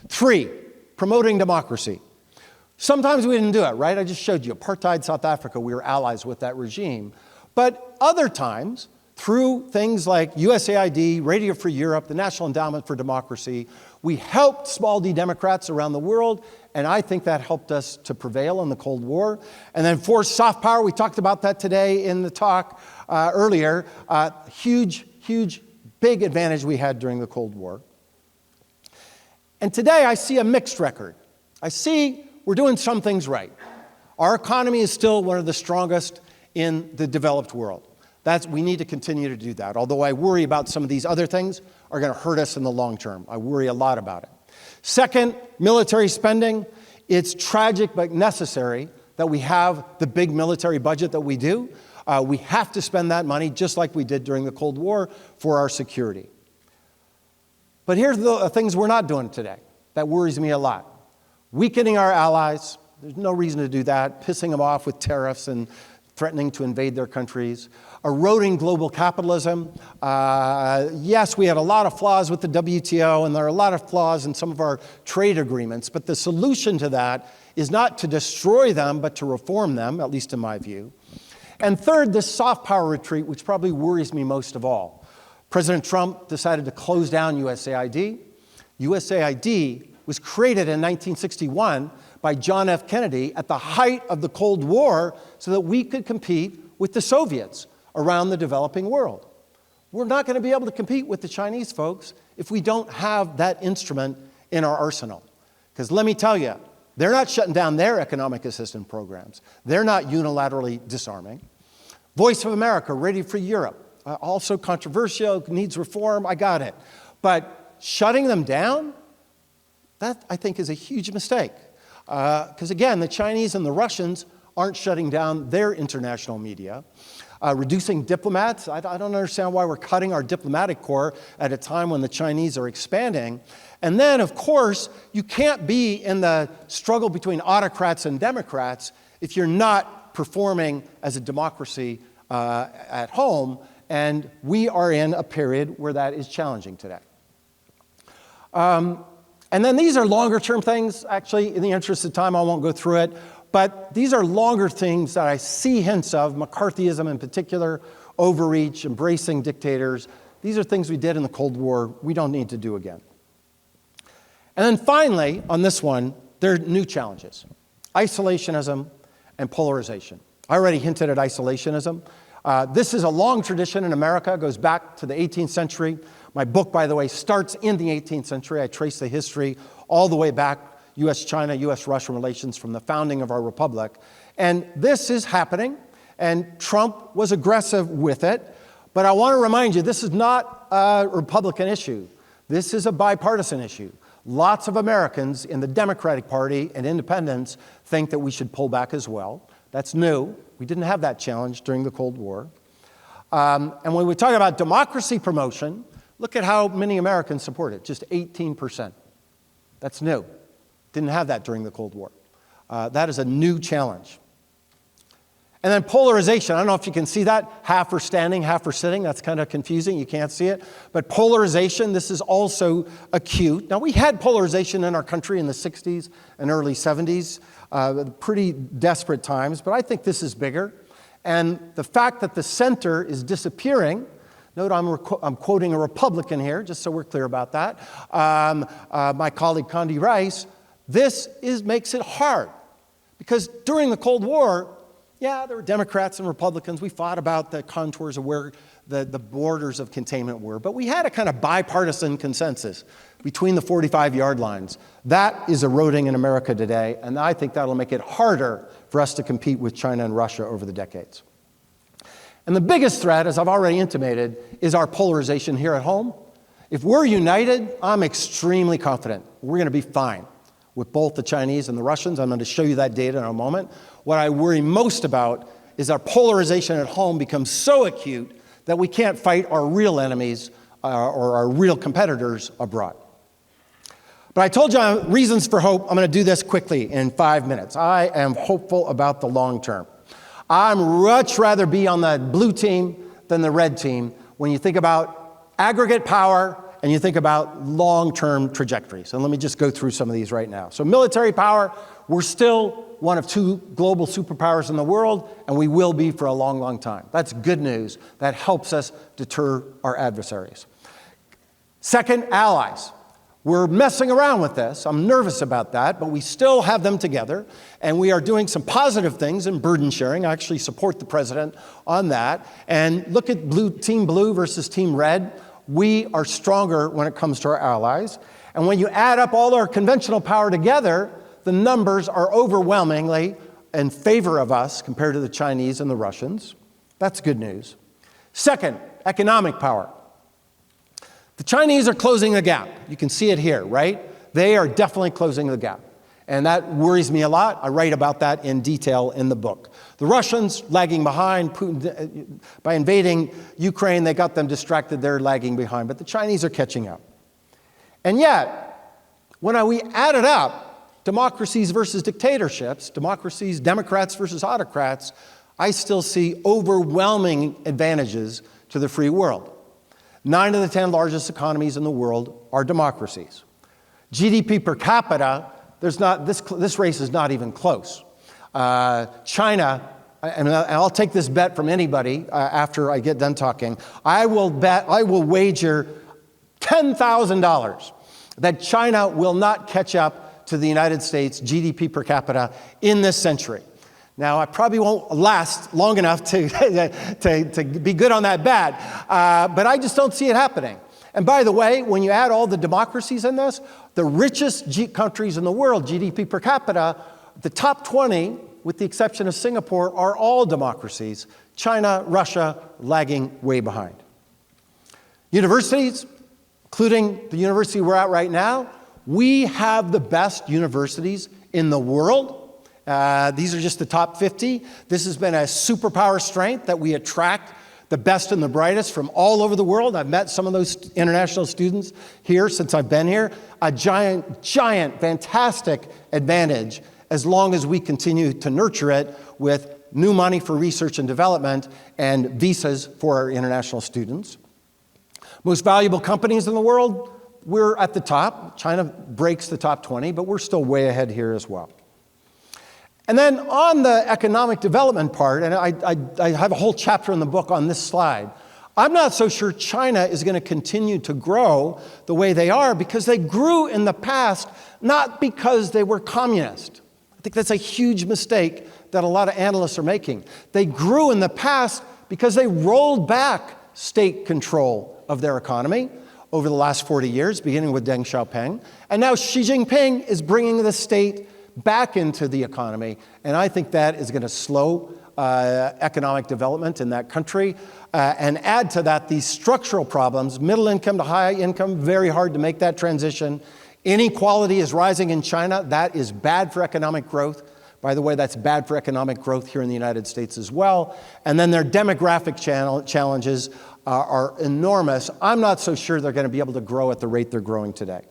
3, promoting democracy. Sometimes we didn't do it, right? I just showed you apartheid South Africa, we were allies with that regime. But other times, through things like USAID, Radio Free Europe, the National Endowment for Democracy, we helped small d Democrats around the world, and I think that helped us to prevail in the Cold War. And then forced soft power, we talked about that today in the talk earlier. Huge, big advantage we had during the Cold War. And today I see a mixed record. I see we're doing some things right. Our economy is still one of the strongest in the developed world. We need to continue to do that, although I worry about some of these other things are going to hurt us in the long term. I worry a lot about it. Second, military spending. It's tragic but necessary that we have the big military budget that we do. We have to spend that money just like we did during the Cold War for our security. But here's the things we're not doing today. That worries me a lot. Weakening our allies. There's no reason to do that. Pissing them off with tariffs and threatening to invade their countries. Eroding global capitalism. Yes, we had a lot of flaws with the WTO, and there are a lot of flaws in some of our trade agreements, but the solution to that is not to destroy them, but to reform them, at least in my view. And third, this soft power retreat, which probably worries me most of all. President Trump decided to close down USAID. USAID was created in 1961 by John F. Kennedy at the height of the Cold War so that we could compete with the Soviets around the developing world. We're not going to be able to compete with the Chinese folks if we don't have that instrument in our arsenal. Because let me tell you, they're not shutting down their economic assistance programs. They're not unilaterally disarming. Voice of America, Radio Free Europe, also controversial, needs reform, I got it. But shutting them down, that I think is a huge mistake. Because again, the Chinese and the Russians aren't shutting down their international media. Reducing diplomats, I don't understand why we're cutting our diplomatic corps at a time when the Chinese are expanding. And then, of course, you can't be in the struggle between autocrats and Democrats if you're not performing as a democracy at home, and we are in a period where that is challenging today. And then these are longer term things. Actually, in the interest of time, I won't go through it. But these are longer things that I see hints of, McCarthyism in particular, overreach, embracing dictators. These are things we did in the Cold War we don't need to do again. And then finally, on this one, there are new challenges. Isolationism and polarization. I already hinted at isolationism. This is a long tradition in America, goes back to the 18th century. My book, by the way, starts in the 18th century. I trace the history all the way back, US-China, US-Russia relations from the founding of our republic. And this is happening, and Trump was aggressive with it. But I want to remind you, this is not a Republican issue. This is a bipartisan issue. Lots of Americans in the Democratic Party and independents think that we should pull back as well. That's new. We didn't have that challenge during the Cold War. And when we talk about democracy promotion, look at how many Americans support it, just 18%. That's new. Didn't have that during the Cold War. That is a new challenge. And then polarization. I don't know if you can see that. Half are standing, half are sitting. That's kind of confusing. You can't see it. But polarization, this is also acute. Now, we had polarization in our country in the 60s and early 70s, pretty desperate times. But I think this is bigger. And the fact that the center is disappearing. Note I'm quoting a Republican here, just so we're clear about that. My colleague Condi Rice. This makes it hard. Because during the Cold War, yeah, there were Democrats and Republicans. We fought about the contours of where the borders of containment were. But we had a kind of bipartisan consensus between the 45-yard lines. That is eroding in America today, and I think that'll make it harder for us to compete with China and Russia over the decades. And the biggest threat, as I've already intimated, is our polarization here at home. If we're united, I'm extremely confident we're going to be fine with both the Chinese and the Russians. I'm going to show you that data in a moment. What I worry most about is our polarization at home becomes so acute that we can't fight our real enemies or our real competitors abroad. But I told you reasons for hope. I'm going to do this quickly in 5 minutes. I am hopeful about the long term. I'd much rather be on the blue team than the red team when you think about aggregate power and you think about long-term trajectories. And let me just go through some of these right now. So military power, we're still one of 2 global superpowers in the world, and we will be for a long, long time. That's good news. That helps us deter our adversaries. Second, allies. We're messing around with this. I'm nervous about that, but we still have them together, and we are doing some positive things in burden sharing. I actually support the president on that. And look at Team Blue versus Team Red. We are stronger when it comes to our allies. And when you add up all our conventional power together, the numbers are overwhelmingly in favor of us compared to the Chinese and the Russians. That's good news. Second, economic power. The Chinese are closing the gap. You can see it here, right? They are definitely closing the gap. And that worries me a lot. I write about that in detail in the book. The Russians lagging behind. Putin, by invading Ukraine, they got them distracted. They're lagging behind. But the Chinese are catching up. And yet, when we add it up, democracies versus dictatorships, democracies, Democrats versus autocrats, I still see overwhelming advantages to the free world. 9 of the 10 largest economies in the world are democracies. GDP per capita, this race is not even close. China, and I'll take this bet from anybody after I get done talking, I will wager $10,000 that China will not catch up to the United States GDP per capita in this century. Now, I probably won't last long enough to be good on that bet, but I just don't see it happening. And by the way, when you add all the democracies in this, the richest countries in the world, GDP per capita, the top 20, with the exception of Singapore, are all democracies. China, Russia, lagging way behind. Universities, including the university we're at right now, we have the best universities in the world. These are just the top 50. This has been a superpower strength that we attract the best and the brightest from all over the world. I've met some of those international students here since I've been here. A giant, fantastic advantage as long as we continue to nurture it with new money for research and development and visas for our international students. Most valuable companies in the world, we're at the top. China breaks the top 20, but we're still way ahead here as well. And then on the economic development part, and I have a whole chapter in the book on this slide, I'm not so sure China is going to continue to grow the way they are because they grew in the past not because they were communist. I think that's a huge mistake that a lot of analysts are making. They grew in the past because they rolled back state control of their economy over the last 40 years, beginning with Deng Xiaoping. And now Xi Jinping is bringing the state back into the economy, and I think that is going to slow economic development in that country and add to that these structural problems, middle income to high income, very hard to make that transition. Inequality is rising in China. That is bad for economic growth. By the way, that's bad for economic growth here in the United States as well. And then their demographic challenges are enormous. I'm not so sure they're going to be able to grow at the rate they're growing today.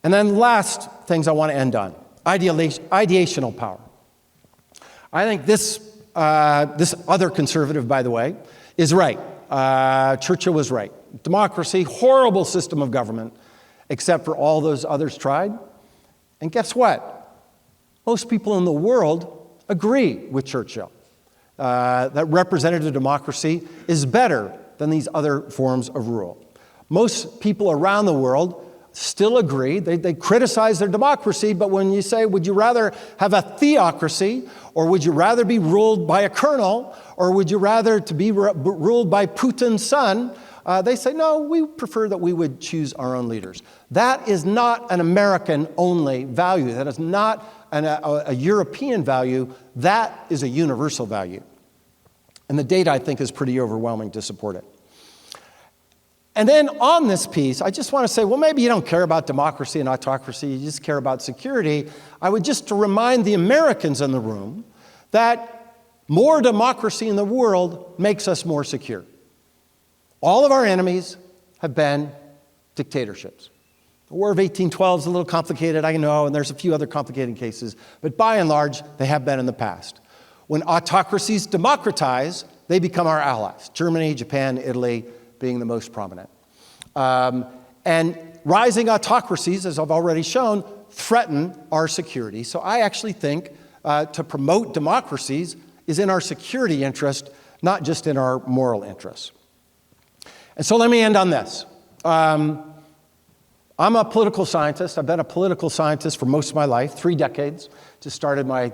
And then last things I want to end on, ideational power. I think this other conservative, by the way, is right. Churchill was right. Democracy, horrible system of government, except for all those others tried. And guess what? Most people in the world agree with Churchill. That representative democracy is better than these other forms of rule. Most people around the world still agree. They criticize their democracy, but when you say, would you rather have a theocracy, or would you rather be ruled by a colonel, or would you rather to be ruled by Putin's son, they say, no, we prefer that we would choose our own leaders. That is not an American-only value. That is not a European value. That is a universal value. And the data, I think, is pretty overwhelming to support it. And then on this piece, I just want to say, well, maybe you don't care about democracy and autocracy, you just care about security. I would just to remind the Americans in the room that more democracy in the world makes us more secure. All of our enemies have been dictatorships. The War of 1812 is a little complicated, I know, and there's a few other complicated cases, but by and large, they have been in the past. When autocracies democratize, they become our allies. Germany, Japan, Italy, being the most prominent. And rising autocracies, as I've already shown, threaten our security. So I actually think to promote democracies is in our security interest, not just in our moral interests. And so let me end on this. I'm a political scientist. I've been a political scientist for most of my life, 3 decades. Just celebrated my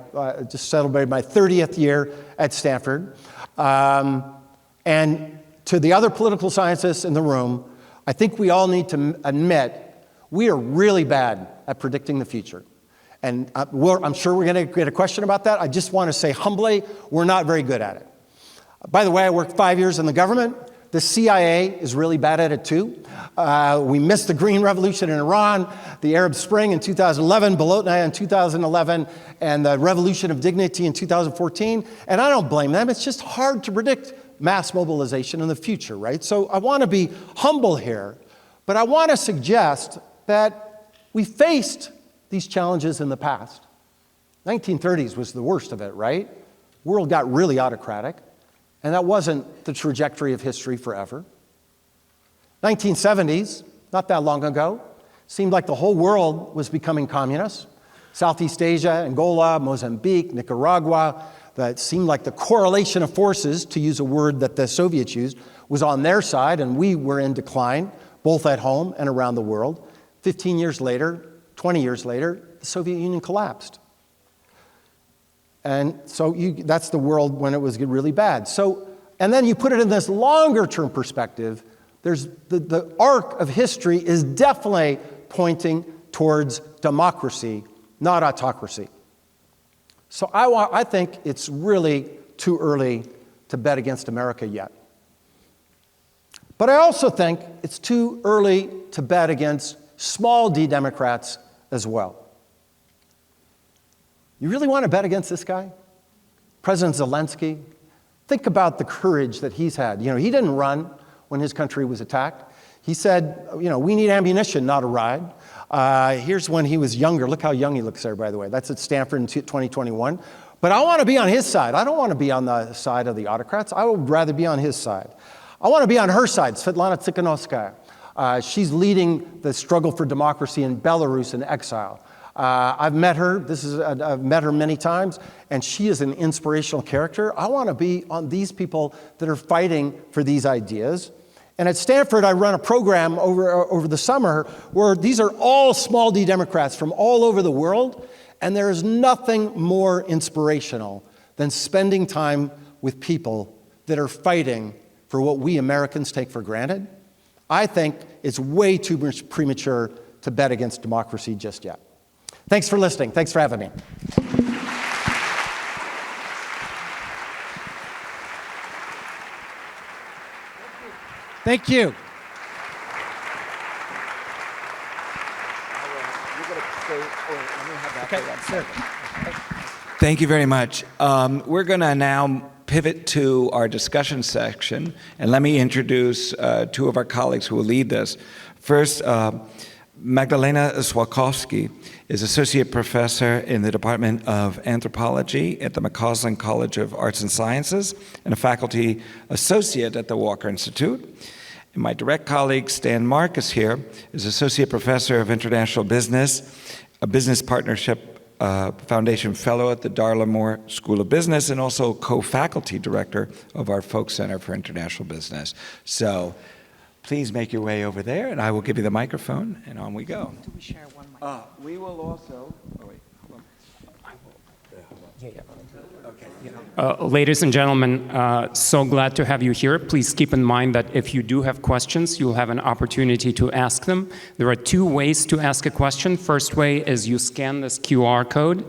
30th year at Stanford. And to the other political scientists in the room, I think we all need to admit we are really bad at predicting the future. And I'm sure we're going to get a question about that. I just want to say humbly, we're not very good at it. By the way, I worked 5 years in the government. The CIA is really bad at it too. We missed the Green Revolution in Iran, the Arab Spring in 2011, Bolotnaya in 2011, and the Revolution of Dignity in 2014. And I don't blame them. It's just hard to predict mass mobilization in the future, right? So I want to be humble here, but I want to suggest that we faced these challenges in the past. 1930s was the worst of it, right? The world got really autocratic. And that wasn't the trajectory of history forever. 1970s, not that long ago, seemed like the whole world was becoming communist. Southeast Asia, Angola, Mozambique, Nicaragua, that seemed like the correlation of forces, to use a word that the Soviets used, was on their side, and we were in decline, both at home and around the world. 15 years later, 20 years later, the Soviet Union collapsed. And so that's the world when it was really bad. So, and then you put it in this longer term perspective, there's the arc of history is definitely pointing towards democracy, not autocracy. So I think it's really too early to bet against America yet. But I also think it's too early to bet against small d Democrats as well. You really want to bet against this guy? President Zelensky? Think about the courage that he's had. You know, he didn't run when his country was attacked. He said, you know, we need ammunition, not a ride. Here's when he was younger. Look how young he looks there, by the way. That's at Stanford in 2021. But I want to be on his side. I don't want to be on the side of the autocrats. I would rather be on his side. I want to be on her side, Svetlana Tikhanovskaya. She's leading the struggle for democracy in Belarus in exile. I've met her. I've met her many times, and she is an inspirational character. I want to be on these people that are fighting for these ideas. And at Stanford, I run a program over the summer where these are all small d Democrats from all over the world, and there is nothing more inspirational than spending time with people that are fighting for what we Americans take for granted. I think it's way too premature to bet against democracy just yet. Thanks for listening. Thanks for having me. Thank you. Thank you very much. We're going to now pivot to our discussion section, and let me introduce 2 of our colleagues who will lead this. First, Magdalena Swakowski is Associate Professor in the Department of Anthropology at the McCausland College of Arts and Sciences and a Faculty Associate at the Walker Institute. And my direct colleague, Stan Marcus here, is Associate Professor of International Business, a Business Partnership Foundation Fellow at the Darla Moore School of Business, and also co-faculty director of our Folk Center for International Business. So please make your way over there, and I will give you the microphone, and on we go. Do we share one mic? We will also. Oh wait, hold on. I will. Yeah. Okay. Ladies and gentlemen, so glad to have you here. Please keep in mind that if you do have questions, you'll have an opportunity to ask them. There are 2 ways to ask a question. First way is you scan this QR code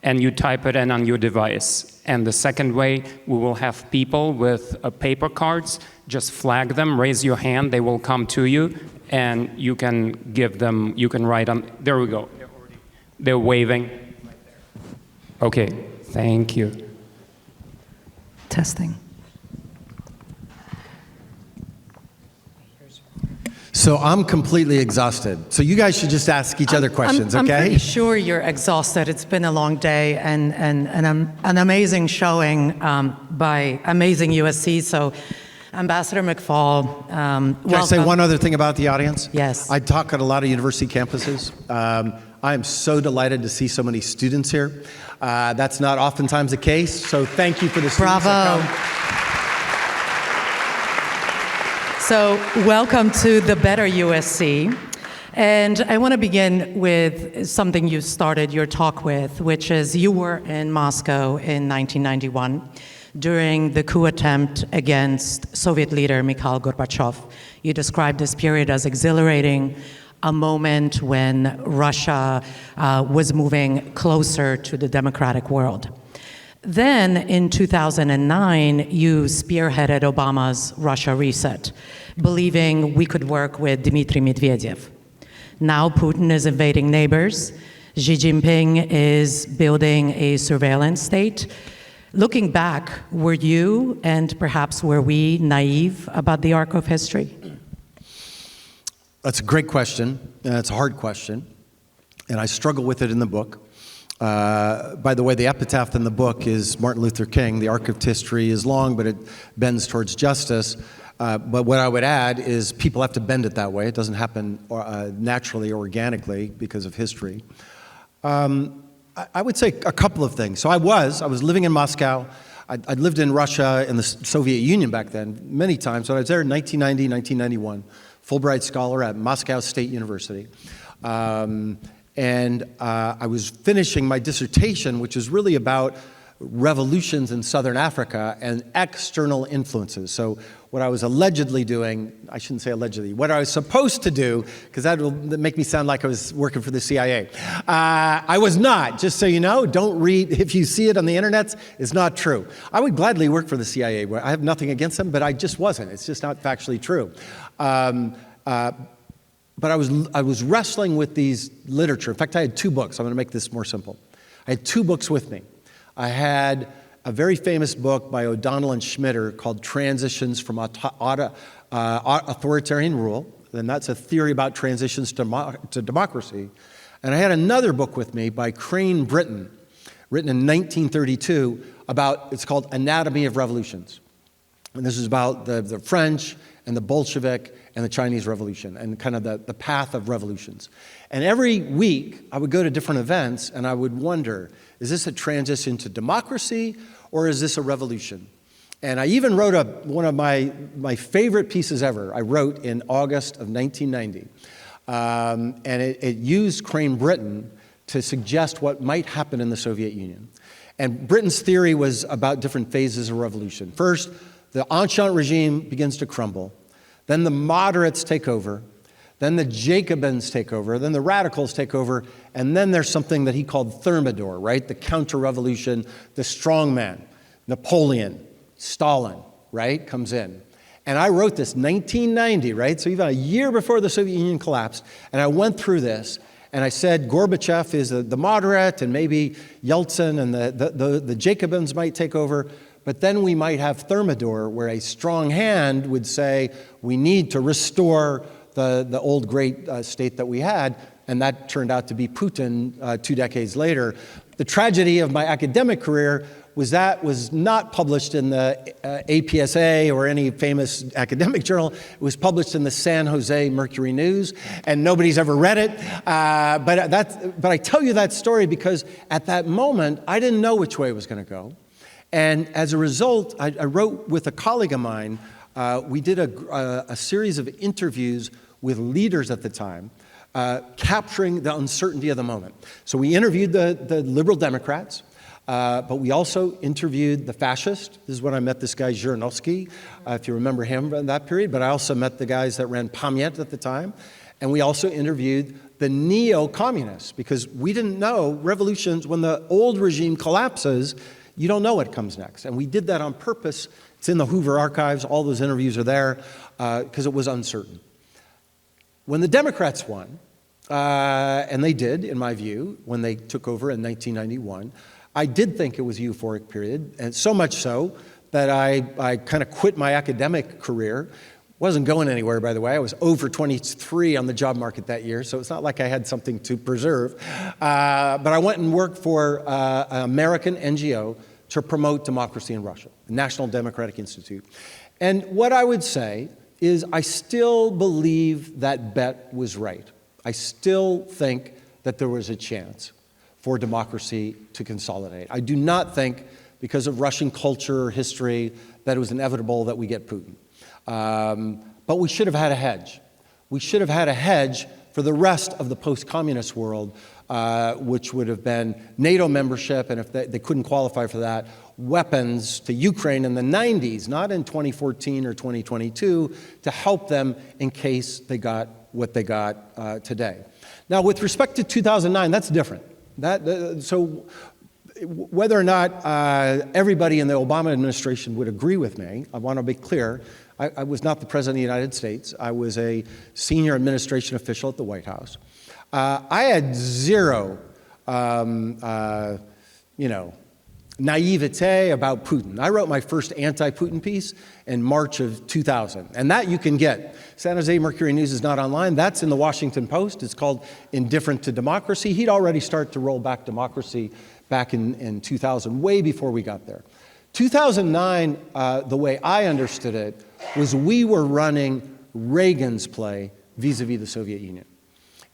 and you type it in on your device. And the second way, we will have people with paper cards. Just flag them, raise your hand, they will come to you, and you can give them, you can write on, there we go. They're waving. Okay, thank you. Testing. So I'm completely exhausted. So you guys should just ask each other questions, I'm okay? pretty sure you're exhausted. It's been a long day and an amazing showing by amazing USC. So Ambassador McFaul, Can I welcome. say one other thing about the audience? Yes. I talk at a lot of university campuses. I am so delighted to see so many students here. That's not oftentimes the case, so thank you for the students Bravo. that come. So, welcome to the Better USC. And I want to begin with something you started your talk with, which is you were in Moscow in 1991 during the coup attempt against Soviet leader Mikhail Gorbachev. You described this period as exhilarating, a moment when Russia was moving closer to the democratic world. Then in 2009, you spearheaded Obama's Russia reset, believing we could work with Dmitry Medvedev. Now Putin is invading neighbors. Xi Jinping is building a surveillance state. Looking back, were you and perhaps were we naive about the arc of history? That's a great question, and it's a hard question, and I struggle with it in the book. By the way, the epitaph in the book is Martin Luther King. The arc of history is long, but it bends towards justice. But what I would add is people have to bend it that way. It doesn't happen naturally, organically, because of history. I would say a couple of things. So I was living in Moscow. I'd lived in Russia and the Soviet Union back then many times. So I was there in 1990, 1991, Fulbright scholar at Moscow State University. And I was finishing my dissertation, which was really about revolutions in Southern Africa and external influences. So what I was allegedly doing, I shouldn't say allegedly, what I was supposed to do, because that will make me sound like I was working for the CIA. I was not, just so you know, don't read, if you see it on the internet, it's not true. I would gladly work for the CIA. I have nothing against them, but I just wasn't. It's just not factually true. But I was wrestling with these literature. In fact, I had two books. I'm going to make this more simple. I had two books with me. I had a very famous book by O'Donnell and Schmitter called Transitions from Authoritarian Rule, and that's a theory about transitions to democracy. And I had another book with me by Crane Britton, written in 1932, it's called Anatomy of Revolutions. And this is about the French and the Bolshevik and the Chinese Revolution and kind of the path of revolutions. And every week I would go to different events and I would wonder, is this a transition to democracy or is this a revolution? And I even wrote one of my favorite pieces ever. I wrote in August of 1990. And it used Crane Britton to suggest what might happen in the Soviet Union. And Britton's theory was about different phases of revolution. First, the Enchant regime begins to crumble. Then the moderates take over. Then the Jacobins take over. Then the radicals take over. And then there's something that he called Thermidor, right? The counter-revolution, the strongman, Napoleon, Stalin, right, comes in. And I wrote this 1990, right? So even a year before the Soviet Union collapsed. And I went through this. And I said Gorbachev is the moderate, and maybe Yeltsin and the Jacobins might take over. But then we might have Thermidor, where a strong hand would say, we need to restore the old great state that we had, and that turned out to be Putin 2 decades later. The tragedy of my academic career was that was not published in the APSA or any famous academic journal. It was published in the San Jose Mercury News, and nobody's ever read it. But I tell you that story because at that moment, I didn't know which way it was going to go. And as a result, I wrote with a colleague of mine, we did a series of interviews with leaders at the time, capturing the uncertainty of the moment. So we interviewed the liberal Democrats, but we also interviewed the fascists. This is when I met this guy, Zhirinovsky, if you remember him in that period, but I also met the guys that ran Pamyat at the time. And we also interviewed the neo-communists, because we didn't know revolutions, when the old regime collapses, you don't know what comes next. And we did that on purpose. It's in the Hoover archives. All those interviews are there because it was uncertain. When the Democrats won, and they did, in my view, when they took over in 1991, I did think it was a euphoric period, and so much so that I kind of quit my academic career. Wasn't going anywhere, by the way. I was over 23 on the job market that year, so it's not like I had something to preserve. But I went and worked for an American NGO to promote democracy in Russia, the National Democratic Institute. And what I would say is I still believe that bet was right. I still think that there was a chance for democracy to consolidate. I do not think, because of Russian culture or history, that it was inevitable that we get Putin. But we should have had a hedge. We should have had a hedge for the rest of the post-communist world, which would have been NATO membership, and if they couldn't qualify for that, weapons to Ukraine in the 90s, not in 2014 or 2022, to help them in case they got what they got today. Now, with respect to 2009, that's different. So whether or not everybody in the Obama administration would agree with me, I want to be clear, I was not the President of the United States. I was a senior administration official at the White House. I had zero, naivete about Putin. I wrote my first anti-Putin piece in March of 2000, and that you can get. San Jose Mercury News is not online. That's in the Washington Post. It's called Indifferent to Democracy. He'd already started to roll back democracy back in 2000, way before we got there. 2009, the way I understood it, was we were running Reagan's play vis-a-vis the Soviet Union.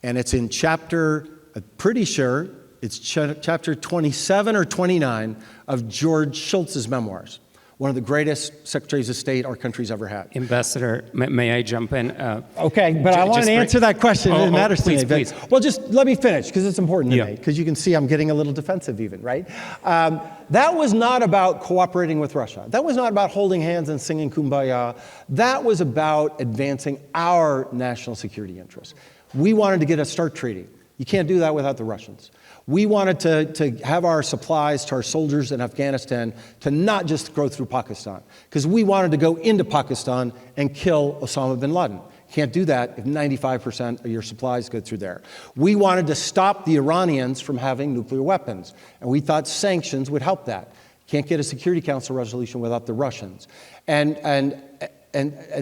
And it's in chapter, I'm pretty sure, it's chapter 27 or 29 of George Shultz's memoirs, one of the greatest secretaries of state our country's ever had. Ambassador, may I jump in? Okay, but I want to answer that question. It matters to me. Please. Well, just let me finish, because it's important to me, because you can see I'm getting a little defensive even, right? That was not about cooperating with Russia. That was not about holding hands and singing Kumbaya. That was about advancing our national security interests. We wanted to get a START treaty. You can't do that without the Russians. We wanted to have our supplies to our soldiers in Afghanistan to not just go through Pakistan, because we wanted to go into Pakistan and kill Osama bin Laden. Can't do that if 95% of your supplies go through there. We wanted to stop the Iranians from having nuclear weapons, and we thought sanctions would help that. Can't get a Security Council resolution without the Russians. And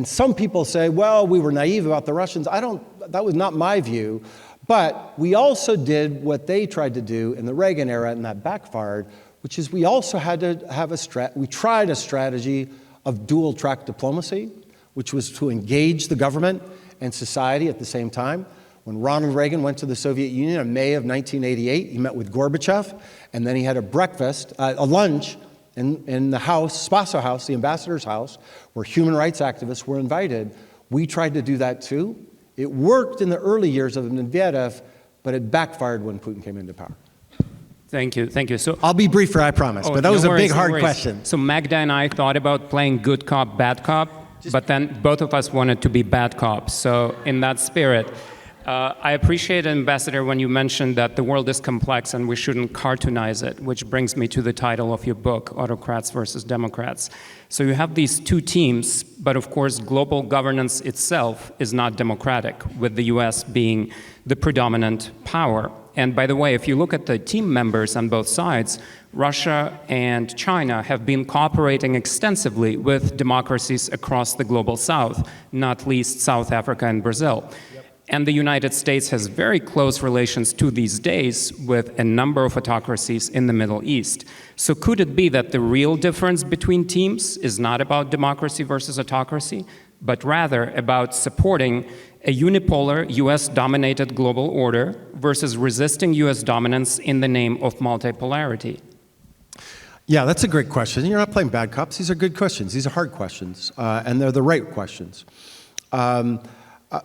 some people say, well, we were naive about the Russians. That was not my view. But we also did what they tried to do in the Reagan era, and that backfired, which is we also had to have we tried a strategy of dual track diplomacy, which was to engage the government and society at the same time. When Ronald Reagan went to the Soviet Union in May of 1988, he met with Gorbachev, and then he had a lunch in the house, Spaso House, the ambassador's house, where human rights activists were invited. We tried to do that too. It worked in the early years of Medvedev, but it backfired when Putin came into power. Thank you. So I'll be briefer, I promise, but that was a big, hard question. So Magda and I thought about playing good cop, bad cop, but then both of us wanted to be bad cops. So in that spirit, I appreciate, Ambassador, when you mentioned that the world is complex and we shouldn't cartoonize it, which brings me to the title of your book, Autocrats versus Democrats. So you have these two teams, but of course global governance itself is not democratic, with the US being the predominant power. And by the way, if you look at the team members on both sides, Russia and China have been cooperating extensively with democracies across the global south, not least South Africa and Brazil. And the United States has very close relations to these days with a number of autocracies in the Middle East. So could it be that the real difference between teams is not about democracy versus autocracy, but rather about supporting a unipolar US-dominated global order versus resisting US dominance in the name of multipolarity? Yeah, that's a great question. You're not playing bad cops. These are good questions. These are hard questions, and they're the right questions.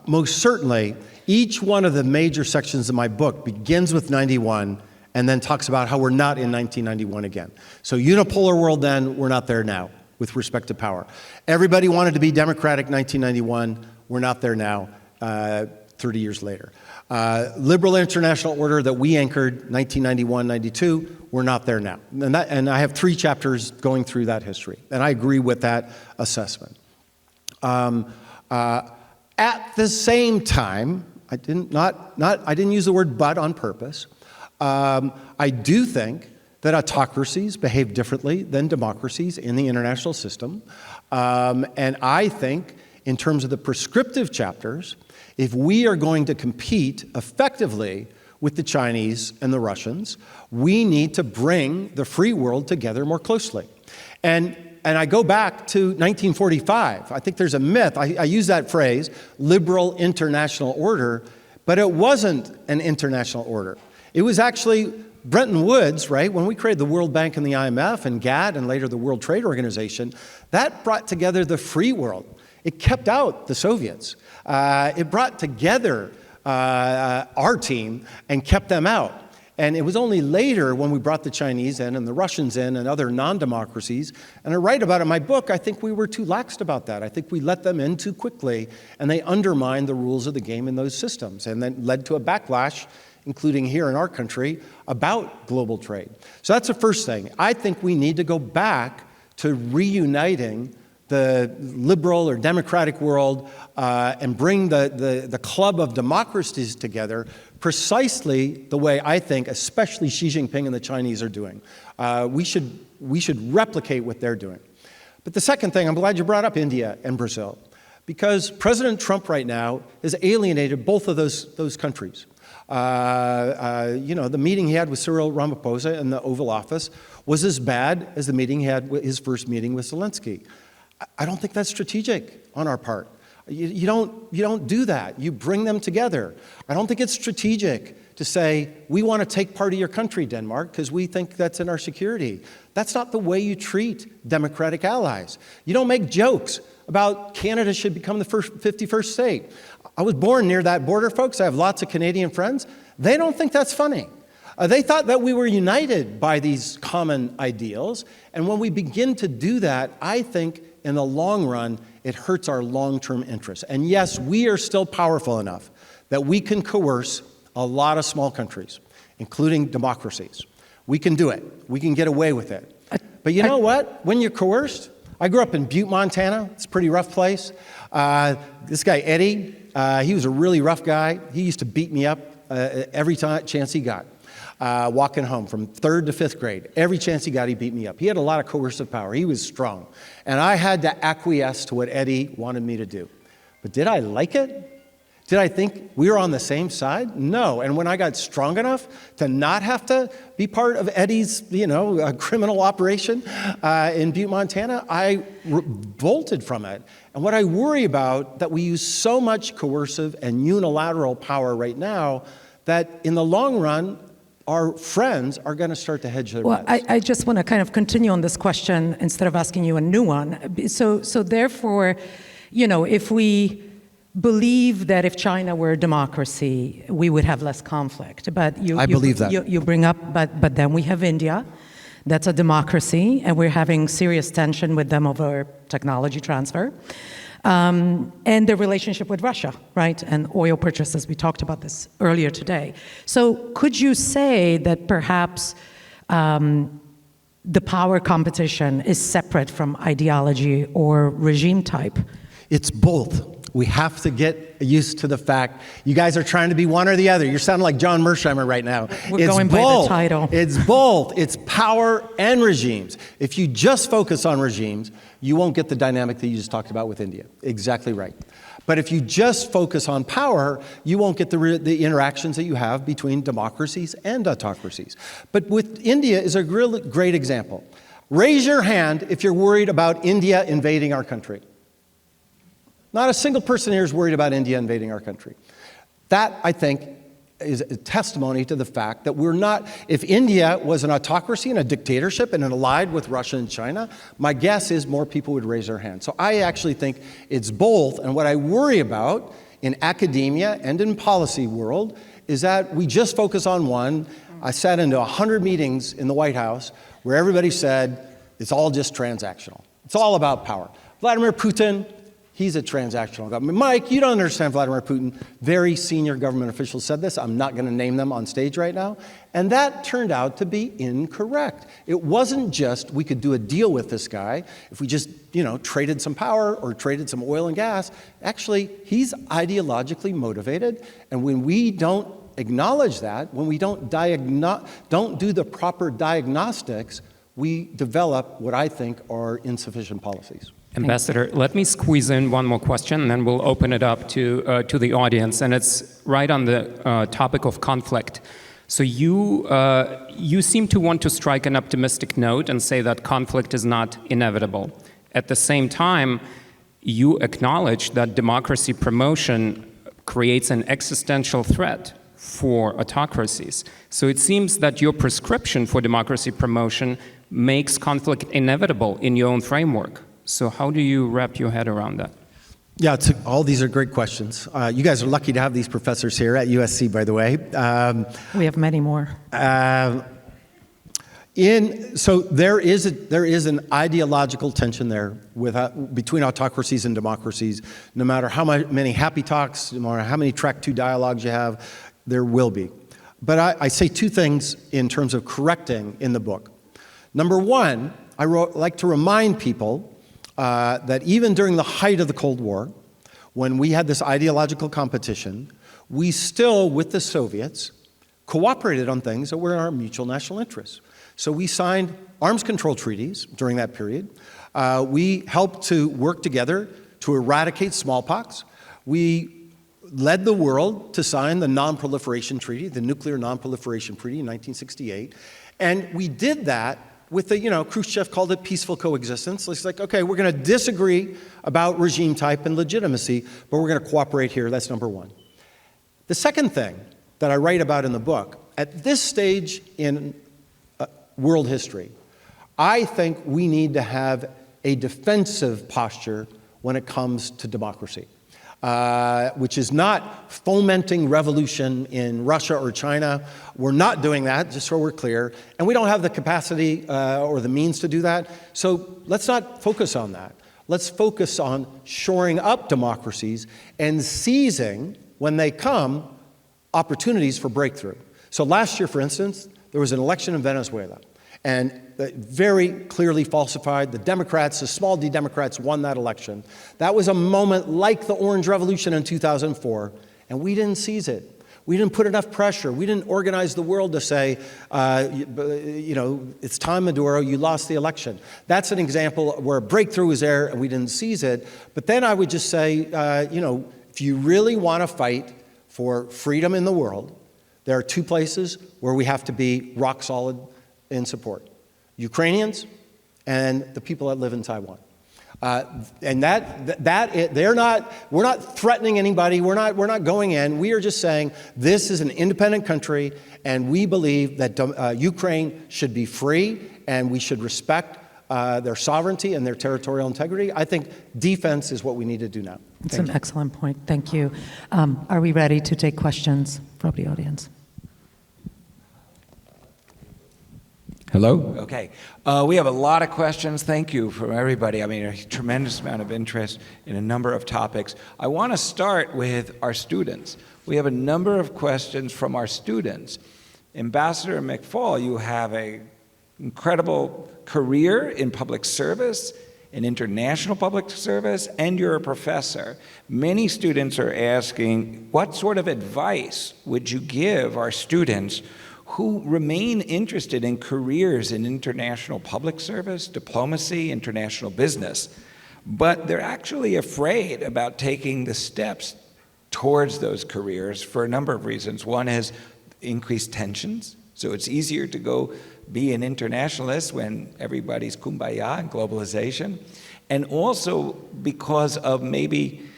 Most certainly, each one of the major sections of my book begins with 91 and then talks about how we're not in 1991 again. So unipolar world then, we're not there now with respect to power. Everybody wanted to be democratic 1991, we're not there now 30 years later. Liberal international order that we anchored 1991, 92, we're not there now. And I have 3 chapters going through that history, and I agree with that assessment. At the same time, I didn't use the word but on purpose. I do think that autocracies behave differently than democracies in the international system. And I think in terms of the prescriptive chapters, if we are going to compete effectively with the Chinese and the Russians, we need to bring the free world together more closely. And I go back to 1945. I think there's a myth. I use that phrase, liberal international order, but it wasn't an international order. It was actually Bretton Woods, right? When we created the World Bank and the IMF and GATT and later the World Trade Organization, that brought together the free world. It kept out the Soviets. It brought together our team and kept them out. And it was only later when we brought the Chinese in and the Russians in and other non-democracies, and I write about it in my book, I think we were too lax about that. I think we let them in too quickly, and they undermined the rules of the game in those systems, and then led to a backlash, including here in our country, about global trade. So that's the first thing. I think we need to go back to reuniting the liberal or democratic world and bring the club of democracies together precisely the way I think, especially Xi Jinping and the Chinese are doing. We should replicate what they're doing. But the second thing, I'm glad you brought up India and Brazil, because President Trump right now has alienated both of those countries. The meeting he had with Cyril Ramaphosa in the Oval Office was as bad as the meeting he had, his first meeting with Zelensky. I don't think that's strategic on our part. You don't do that. You bring them together. I don't think it's strategic to say, we want to take part of your country, Denmark, because we think that's in our security. That's not the way you treat democratic allies. You don't make jokes about Canada should become the 51st state. I was born near that border, folks. I have lots of Canadian friends. They don't think that's funny. They thought that we were united by these common ideals. And when we begin to do that, I think in the long run, it hurts our long-term interests. And yes, we are still powerful enough that we can coerce a lot of small countries, including democracies. We can do it. We can get away with it. But you know what? When you're coerced, I grew up in Butte, Montana. It's a pretty rough place. This guy, Eddie, he was a really rough guy. He used to beat me up every chance he got. Walking home from 3rd to 5th grade. Every chance he got, he beat me up. He had a lot of coercive power. He was strong. And I had to acquiesce to what Eddie wanted me to do. But did I like it? Did I think we were on the same side? No. And when I got strong enough to not have to be part of Eddie's, criminal operation in Butte, Montana, I bolted from it. And what I worry about, that we use so much coercive and unilateral power right now, that in the long run, our friends are going to start to hedge their bets. Well, I just want to kind of continue on this question instead of asking you a new one. So therefore, if we believe that if China were a democracy, we would have less conflict. But I believe that. You bring up, but then we have India. That's a democracy, and we're having serious tension with them over technology transfer. And the relationship with Russia, right? And oil purchases, we talked about this earlier today. So could you say that perhaps the power competition is separate from ideology or regime type? It's both. We have to get used to the fact you guys are trying to be one or the other. You're sounding like John Mersheimer right now. We're going by the title. It's both. It's power and regimes. If you just focus on regimes, you won't get the dynamic that you just talked about with India. Exactly right. But if you just focus on power, you won't get the interactions that you have between democracies and autocracies. But with India is a really great example. Raise your hand if you're worried about India invading our country. Not a single person here is worried about India invading our country. That, I think, is a testimony to the fact that we're not, if India was an autocracy and a dictatorship and it allied with Russia and China, my guess is more people would raise their hands. So I actually think it's both, and what I worry about in academia and in policy world is that we just focus on one. I sat into 100 meetings in the White House where everybody said it's all just transactional. It's all about power. Vladimir Putin, he's a transactional government. Mike, you don't understand Vladimir Putin. Very senior government officials said this. I'm not going to name them on stage right now. And that turned out to be incorrect. It wasn't just we could do a deal with this guy if we just, traded some power or traded some oil and gas. Actually, he's ideologically motivated. And when we don't acknowledge that, when we don't do the proper diagnostics, we develop what I think are insufficient policies. Ambassador, let me squeeze in one more question, and then we'll open it up to the audience. And it's right on the topic of conflict. So you seem to want to strike an optimistic note and say that conflict is not inevitable. At the same time, you acknowledge that democracy promotion creates an existential threat for autocracies. So it seems that your prescription for democracy promotion makes conflict inevitable in your own framework. So how do you wrap your head around that? Yeah, all these are great questions. You guys are lucky to have these professors here at USC, by the way. We have many more. So there is an ideological tension there between autocracies and democracies. No matter how many happy talks, no matter how many track 2 dialogues you have, there will be. But I say two things in terms of correcting in the book. Number one, I like to remind people that even during the height of the Cold War, when we had this ideological competition, we still, with the Soviets, cooperated on things that were in our mutual national interests. So we signed arms control treaties during that period. We helped to work together to eradicate smallpox. We led the world to sign the Non-Proliferation Treaty, the Nuclear Non-Proliferation Treaty in 1968. And we did that with the, Khrushchev called it peaceful coexistence. It's like, okay, we're going to disagree about regime type and legitimacy, but we're going to cooperate here. That's number one. The second thing that I write about in the book, at this stage in world history, I think we need to have a defensive posture when it comes to democracy, which is not fomenting revolution in Russia or China. We're not doing that, just so we're clear, and we don't have the capacity or the means to do that. So let's not focus on that. Let's focus on shoring up democracies and seizing, when they come, opportunities for breakthrough. So last year, for instance, there was an election in Venezuela, and very clearly falsified. The Democrats, the small d Democrats, won that election. That was a moment like the Orange Revolution in 2004, and we didn't seize it. We didn't put enough pressure. We didn't organize the world to say, it's time, Maduro, you lost the election. That's an example where a breakthrough was there and we didn't seize it. But then I would just say, if you really want to fight for freedom in the world, there are two places where we have to be rock solid in support: Ukrainians and the people that live in Taiwan. And we're not threatening anybody. We're not going in. We are just saying this is an independent country, and we believe that Ukraine should be free, and we should respect their sovereignty and their territorial integrity. I think defense is what we need to do now. It's an excellent point. Thank you. Are we ready to take questions from the audience? Hello? Okay. We have a lot of questions. Thank you from everybody. I mean, a tremendous amount of interest in a number of topics. I want to start with our students. We have a number of questions from our students. Ambassador McFaul, you have an incredible career in public service, in international public service, and you're a professor. Many students are asking, what sort of advice would you give our students who remain interested in careers in international public service, diplomacy, international business, but they're actually afraid about taking the steps towards those careers for a number of reasons. One is increased tensions. So it's easier to go be an internationalist when everybody's kumbaya and globalization. And also because of maybe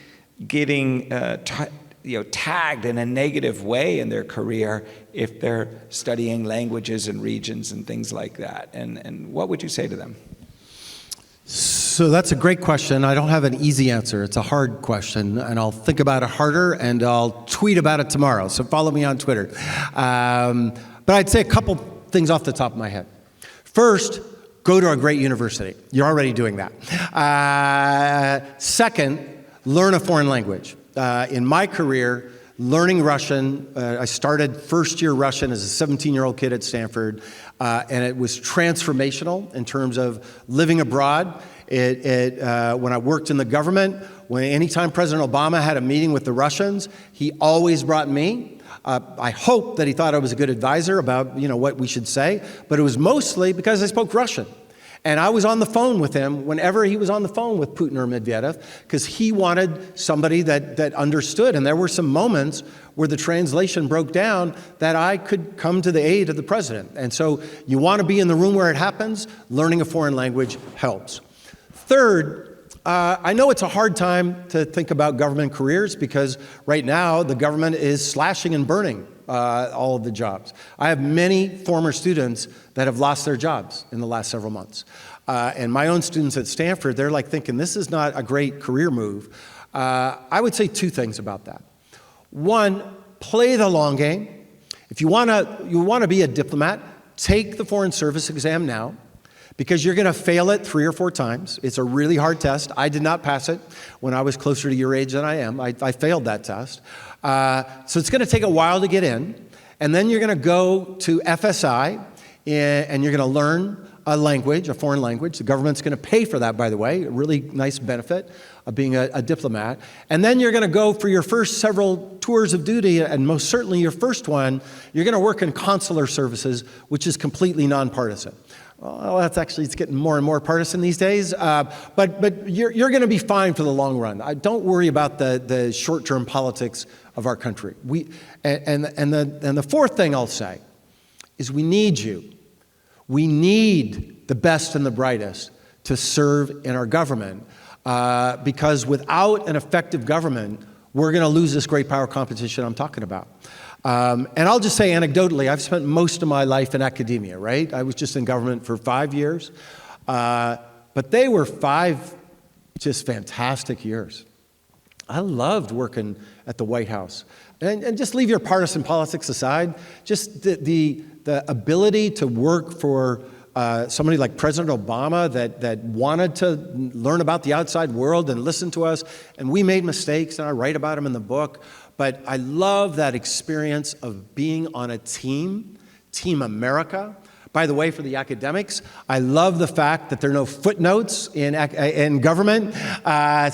getting tagged in a negative way in their career if they're studying languages and regions and things like that. And what would you say to them? So that's a great question. I don't have an easy answer. It's a hard question, and I'll think about it harder, and I'll tweet about it tomorrow. So follow me on Twitter. But I'd say a couple things off the top of my head. First, go to a great university. You're already doing that. Second, learn a foreign language. In my career, learning Russian, I started first-year Russian as a 17-year-old kid at Stanford, and it was transformational in terms of living abroad. When I worked in the government, anytime President Obama had a meeting with the Russians, he always brought me. I hope that he thought I was a good advisor about what we should say, but it was mostly because I spoke Russian. And I was on the phone with him whenever he was on the phone with Putin or Medvedev, because he wanted somebody that understood. And there were some moments where the translation broke down that I could come to the aid of the president. And so you want to be in the room where it happens. Learning a foreign language helps. Third, I know it's a hard time to think about government careers because right now the government is slashing and burning all of the jobs. I have many former students that have lost their jobs in the last several months. And my own students at Stanford, they're like thinking this is not a great career move. I would say two things about that. One, play the long game. If you want to be a diplomat, take the Foreign Service exam now, because you're going to fail it 3 or 4 times. It's a really hard test. I did not pass it when I was closer to your age than I am. I failed that test. So it's going to take a while to get in. And then you're going to go to FSI, and you're going to learn a language, a foreign language. The government's going to pay for that, by the way, a really nice benefit of being a diplomat. And then you're going to go for your first several tours of duty, and most certainly your first one, you're going to work in consular services, which is completely nonpartisan. Well, it's getting more and more partisan these days, but you're going to be fine for the long run. Don't worry about the short-term politics of our country. And the fourth thing I'll say is we need you. We need the best and the brightest to serve in our government, because without an effective government, we're going to lose this great power competition I'm talking about. And I'll just say anecdotally, I've spent most of my life in academia, right? I was just in government for 5 years, but they were 5 just fantastic years. I loved working at the White House. And just leave your partisan politics aside, just the ability to work for somebody like President Obama that wanted to learn about the outside world and listen to us, and we made mistakes, and I write about them in the book. But I love that experience of being on a team, Team America. By the way, for the academics, I love the fact that there are no footnotes in government.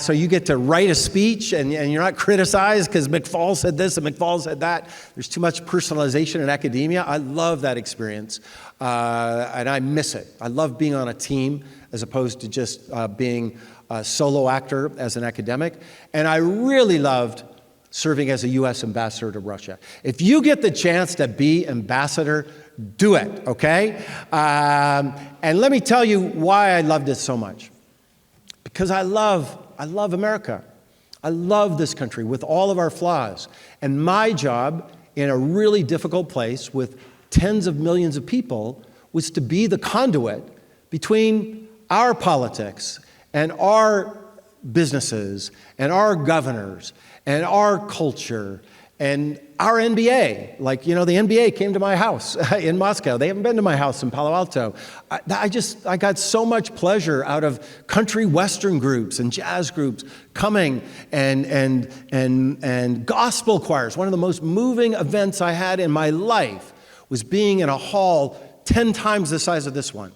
So you get to write a speech and you're not criticized because McFaul said this and McFaul said that. There's too much personalization in academia. I love that experience, and I miss it. I love being on a team as opposed to just being a solo actor as an academic. And I really loved serving as a U.S. ambassador to Russia. If you get the chance to be ambassador, do it, okay? And let me tell you why I loved it so much. Because I love America. I love this country with all of our flaws. And my job in a really difficult place with tens of millions of people was to be the conduit between our politics and our businesses and our governors and our culture and our NBA. Like, the NBA came to my house in Moscow. They haven't been to my house in Palo Alto. I got so much pleasure out of country western groups and jazz groups coming and gospel choirs. One of the most moving events I had in my life was being in a hall 10 times the size of this one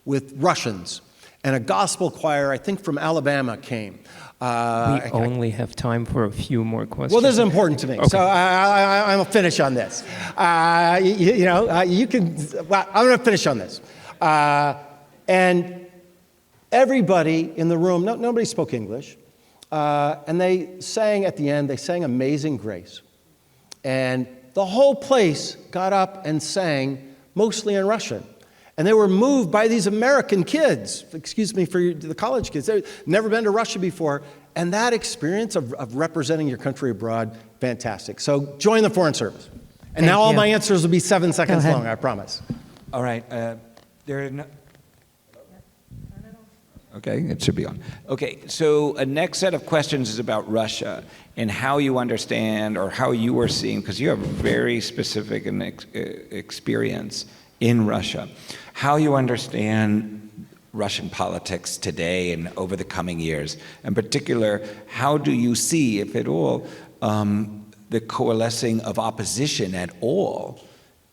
with Russians. And a gospel choir, I think from Alabama, came. We only have time for a few more questions. Well, this is important to me, okay. So I'm going to finish on this. You can. Well, I'm going to finish on this. And everybody in the room, nobody spoke English, and they sang at the end. They sang "Amazing Grace," and the whole place got up and sang, mostly in Russian. And they were moved by these American kids, excuse me for the college kids. They've never been to Russia before. And that experience of representing your country abroad, fantastic. So join the Foreign Service. And now all my answers will be 7 seconds long, I promise. All right. There are no... Okay, it should be on. Okay, so a next set of questions is about Russia and how you understand or how you are seeing, because you have very specific experience in Russia, how you understand Russian politics today and over the coming years. In particular, how do you see, if at all, the coalescing of opposition at all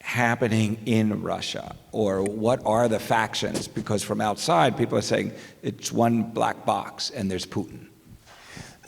happening in Russia? Or what are the factions? Because from outside, people are saying it's one black box and there's Putin.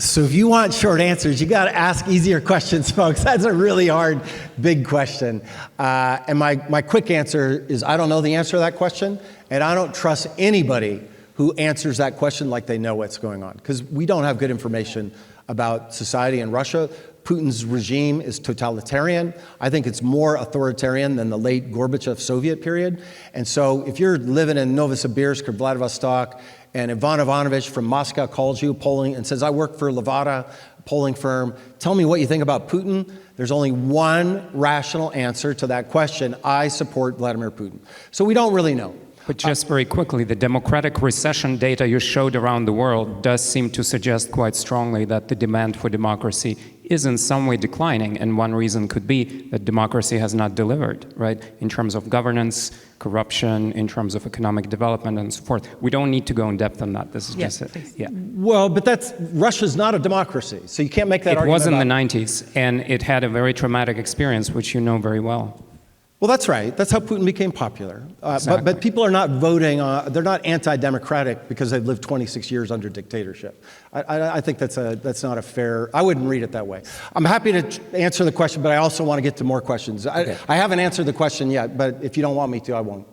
So if you want short answers, you got to ask easier questions, folks. That's a really hard, big question. And my quick answer is I don't know the answer to that question, and I don't trust anybody who answers that question like they know what's going on, because we don't have good information about society in Russia. Putin's regime is totalitarian. I think it's more authoritarian than the late Gorbachev Soviet period. And so if you're living in Novosibirsk or Vladivostok and Ivan Ivanovich from Moscow calls you polling and says, I work for Levada, a polling firm, tell me what you think about Putin, there's only one rational answer to that question. I support Vladimir Putin. So we don't really know. But just very quickly, the democratic recession data you showed around the world does seem to suggest quite strongly that the demand for democracy is in some way declining, and one reason could be that democracy has not delivered, right? In terms of governance, corruption, in terms of economic development, and so forth. We don't need to go in depth on that. This is just it. Yeah. Well, but Russia's not a democracy, so you can't make that argument. It was in the 90s, and it had a very traumatic experience, which you know very well. Well, that's right. That's how Putin became popular. Exactly. But people are not voting, they're not anti-democratic because they've lived 26 years under dictatorship. I think that's not a fair, I wouldn't read it that way. I'm happy to answer the question, but I also want to get to more questions. Okay. I haven't answered the question yet, but if you don't want me to, I won't.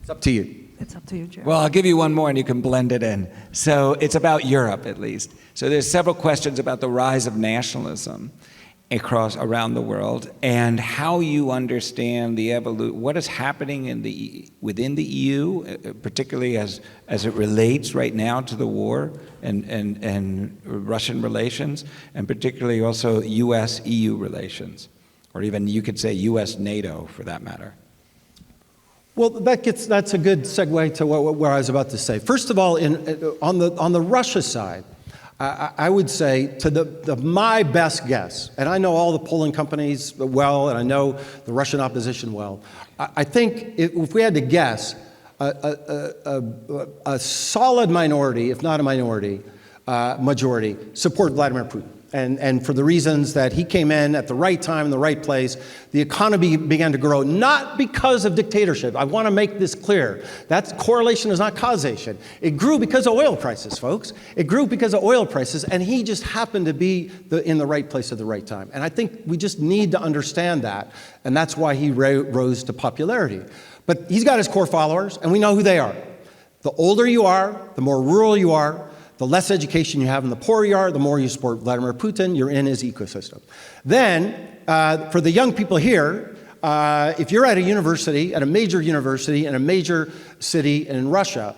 It's up to you. It's up to you, Jerry. Well, I'll give you one more and you can blend it in. So it's about Europe, at least. So there's several questions about the rise of nationalism around the world and how you understand the what is happening within the EU, particularly as it relates right now to the war and Russian relations, and particularly also U.S.-EU relations, or even you could say U.S.-NATO for that matter. Well, that's a good segue to what I was about to say. First of all, on the Russia side, I would say to my best guess, and I know all the polling companies well, and I know the Russian opposition well, I think if we had to guess, a solid minority, if not a minority, majority, support Vladimir Putin. And for the reasons that he came in at the right time, in the right place, the economy began to grow, not because of dictatorship. I want to make this clear. That correlation is not causation. It grew because of oil prices, folks. It grew because of oil prices, and he just happened to be in the right place at the right time. And I think we just need to understand that, and that's why he rose to popularity. But he's got his core followers, and we know who they are. The older you are, the more rural you are, the less education you have and the poorer you are, the more you support Vladimir Putin, you're in his ecosystem. Then, for the young people here, if you're at a university, at a major university in a major city in Russia,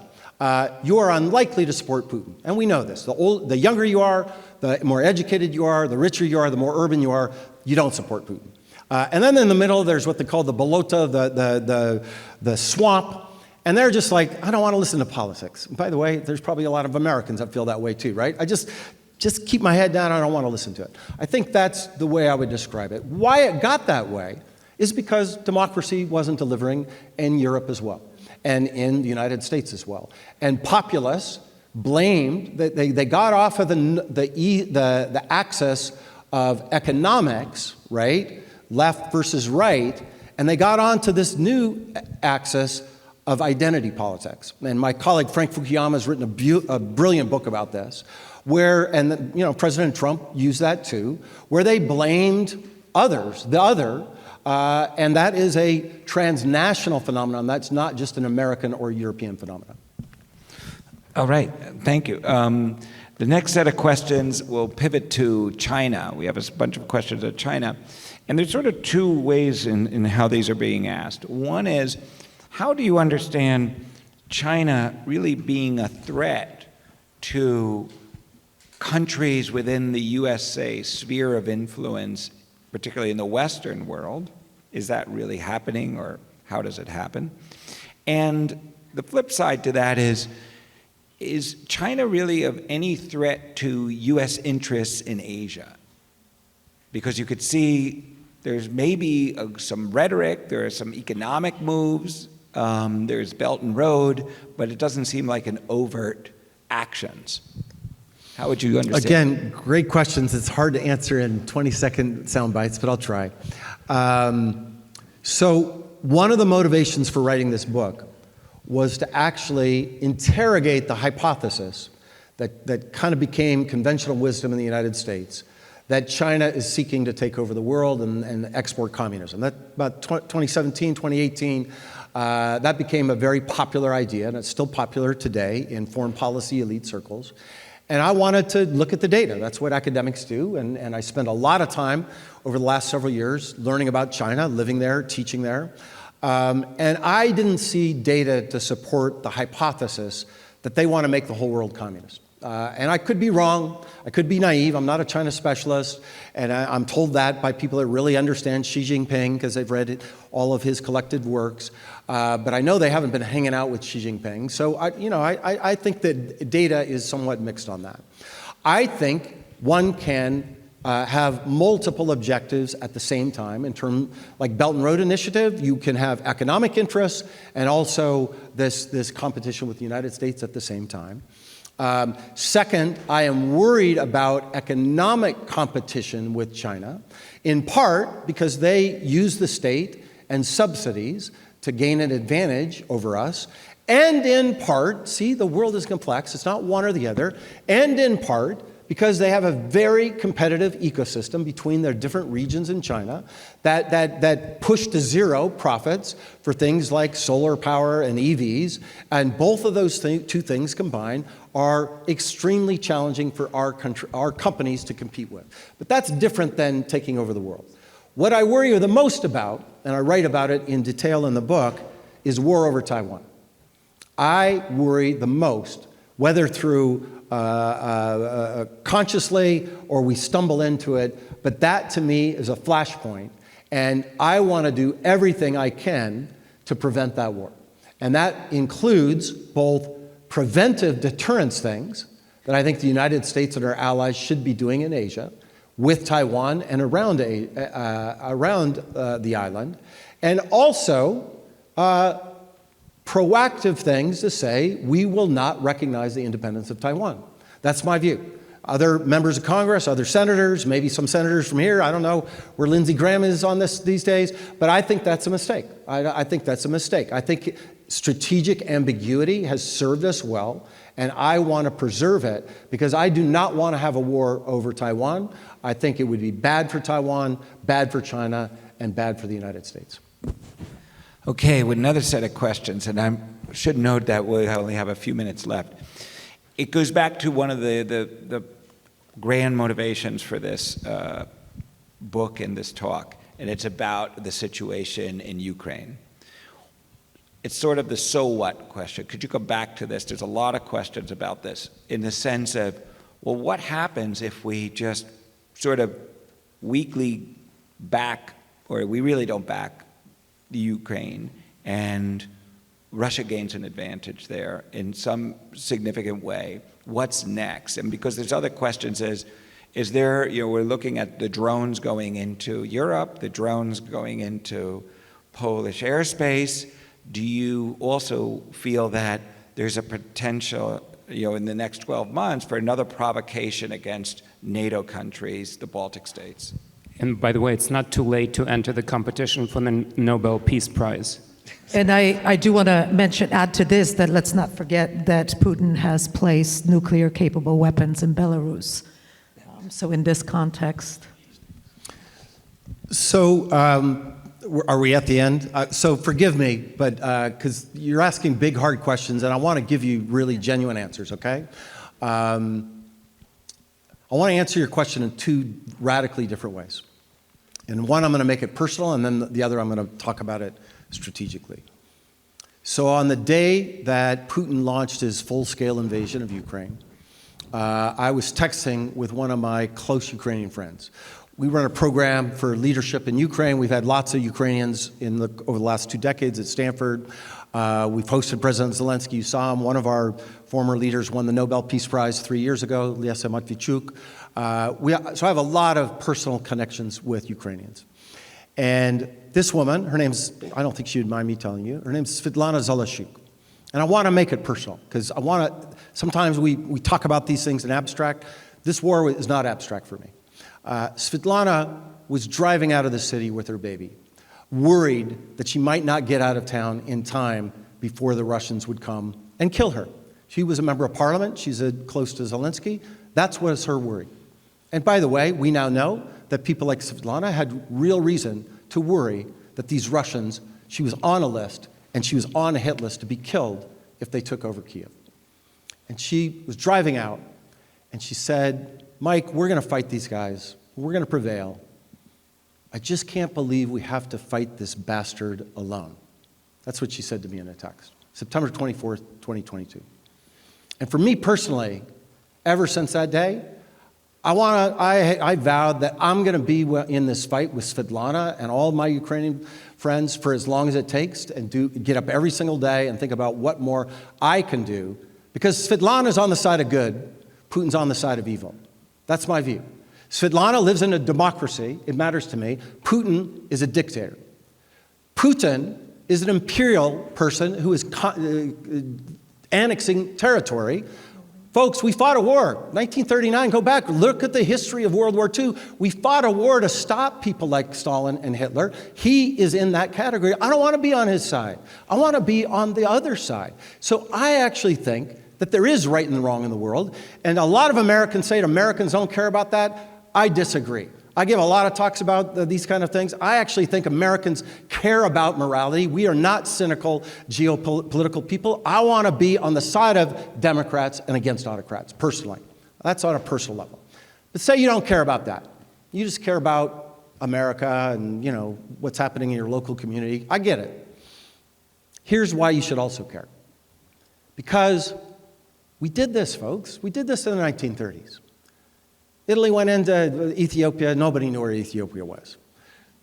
you are unlikely to support Putin. And we know this. The younger you are, the more educated you are, the richer you are, the more urban you are, you don't support Putin. And then in the middle, there's what they call the bolota, the swamp. And they're just like, I don't want to listen to politics. By the way, there's probably a lot of Americans that feel that way too, right? I just keep my head down, I don't want to listen to it. I think that's the way I would describe it. Why it got that way is because democracy wasn't delivering in Europe as well, and in the United States as well. And populists blamed, they got off of the axis of economics, right? Left versus right, and they got onto this new axis of identity politics. And my colleague Frank Fukuyama has written a brilliant book about this, and President Trump used that too, where they blamed others, the other, and that is a transnational phenomenon. That's not just an American or European phenomenon. All right, thank you. The next set of questions will pivot to China. We have a bunch of questions on China. And there's sort of two ways in how these are being asked. One is, how do you understand China really being a threat to countries within the USA sphere of influence, particularly in the Western world? Is that really happening, or how does it happen? And the flip side to that is China really of any threat to US interests in Asia? Because you could see there's maybe some rhetoric, there are some economic moves, there's Belt and Road, but it doesn't seem like an overt actions. How would you understand? Again, great questions. It's hard to answer in 20-second sound bites, but I'll try. So one of the motivations for writing this book was to actually interrogate the hypothesis that kind of became conventional wisdom in the United States, that China is seeking to take over the world and export communism. That about 2017, 2018, that became a very popular idea, and it's still popular today in foreign policy elite circles. And I wanted to look at the data. That's what academics do, and I spent a lot of time over the last several years learning about China, living there, teaching there. And I didn't see data to support the hypothesis that they want to make the whole world communist. And I could be wrong, I could be naive, I'm not a China specialist, and I'm told that by people that really understand Xi Jinping because they've read all of his collected works, but I know they haven't been hanging out with Xi Jinping, so I think that data is somewhat mixed on that. I think one can have multiple objectives at the same time in terms, like Belt and Road Initiative, you can have economic interests and also this competition with the United States at the same time. Second, I am worried about economic competition with China, in part because they use the state and subsidies to gain an advantage over us, and in part, see, the world is complex, it's not one or the other, and in part because they have a very competitive ecosystem between their different regions in China that push to zero profits for things like solar power and EVs, and both of those two things combined are extremely challenging for our companies to compete with. But that's different than taking over the world. What I worry the most about, and I write about it in detail in the book, is war over Taiwan. I worry the most, whether through consciously or we stumble into it, but that to me is a flashpoint, and I want to do everything I can to prevent that war. And that includes both preventive deterrence things that I think the United States and our allies should be doing in Asia, with Taiwan and around the island, and also proactive things to say we will not recognize the independence of Taiwan. That's my view. Other members of Congress, other senators, maybe some senators from here, I don't know where Lindsey Graham is on this these days, but I think that's a mistake. I think that's a mistake. I think strategic ambiguity has served us well, and I want to preserve it because I do not want to have a war over Taiwan. I think it would be bad for Taiwan, bad for China, and bad for the United States. Okay, with another set of questions, and I should note that we only have a few minutes left. It goes back to one of the grand motivations for this book and this talk, and it's about the situation in Ukraine. It's sort of the so what question. Could you go back to this? There's a lot of questions about this in the sense of, well, what happens if we just sort of weakly back, or we really don't back the Ukraine, and Russia gains an advantage there in some significant way? What's next? And because there's other questions, is there, we're looking at the drones going into Europe, the drones going into Polish airspace. Do you also feel that there's a potential, in the next 12 months for another provocation against NATO countries, the Baltic states? And by the way, it's not too late to enter the competition for the Nobel Peace Prize. And I do want to add to this, that let's not forget that Putin has placed nuclear-capable weapons in Belarus. So in this context. So are we at the end? So forgive me, but because you're asking big, hard questions, and I want to give you really genuine answers, okay? I want to answer your question in two radically different ways. And one, I'm going to make it personal, and then the other, I'm going to talk about it strategically. So on the day that Putin launched his full-scale invasion of Ukraine, I was texting with one of my close Ukrainian friends. We run a program for leadership in Ukraine. We've had lots of Ukrainians over the last 2 decades at Stanford. We've hosted President Zelensky. You saw him. One of our former leaders won the Nobel Peace Prize 3 years ago, Lysa Matvichuk. So I have a lot of personal connections with Ukrainians. And this woman, her name's, I don't think she would mind me telling you, her name's Svetlana Zalashuk. And I want to make it personal, because sometimes we talk about these things in abstract. This war is not abstract for me. Svetlana was driving out of the city with her baby, worried that she might not get out of town in time before the Russians would come and kill her. She was a member of parliament. She's close to Zelensky. That's what is her worry. And by the way, we now know that people like Svetlana had real reason to worry that these Russians, she was on a list, and she was on a hit list to be killed if they took over Kyiv. And she was driving out, and she said, Mike, we're going to fight these guys. We're going to prevail. I just can't believe we have to fight this bastard alone. That's what she said to me in a text, September 24th, 2022. And for me personally, ever since that day, I vowed that I'm going to be in this fight with Svetlana and all my Ukrainian friends for as long as it takes, and get up every single day and think about what more I can do, because Svetlana's on the side of good, Putin's on the side of evil. That's my view. Svetlana lives in a democracy. It matters to me. Putin is a dictator. Putin is an imperial person who is annexing territory. Folks, we fought a war. 1939, go back, look at the history of World War II. We fought a war to stop people like Stalin and Hitler. He is in that category. I don't want to be on his side. I want to be on the other side. So I actually think that there is right and wrong in the world. And a lot of Americans say Americans don't care about that. I disagree. I give a lot of talks about these kind of things. I actually think Americans care about morality. We are not cynical geopolitical people. I want to be on the side of Democrats and against autocrats, personally. That's on a personal level. But say you don't care about that. You just care about America and, you know, what's happening in your local community. I get it. Here's why you should also care. Because we did this, folks. We did this in the 1930s. Italy went into Ethiopia. Nobody knew where Ethiopia was.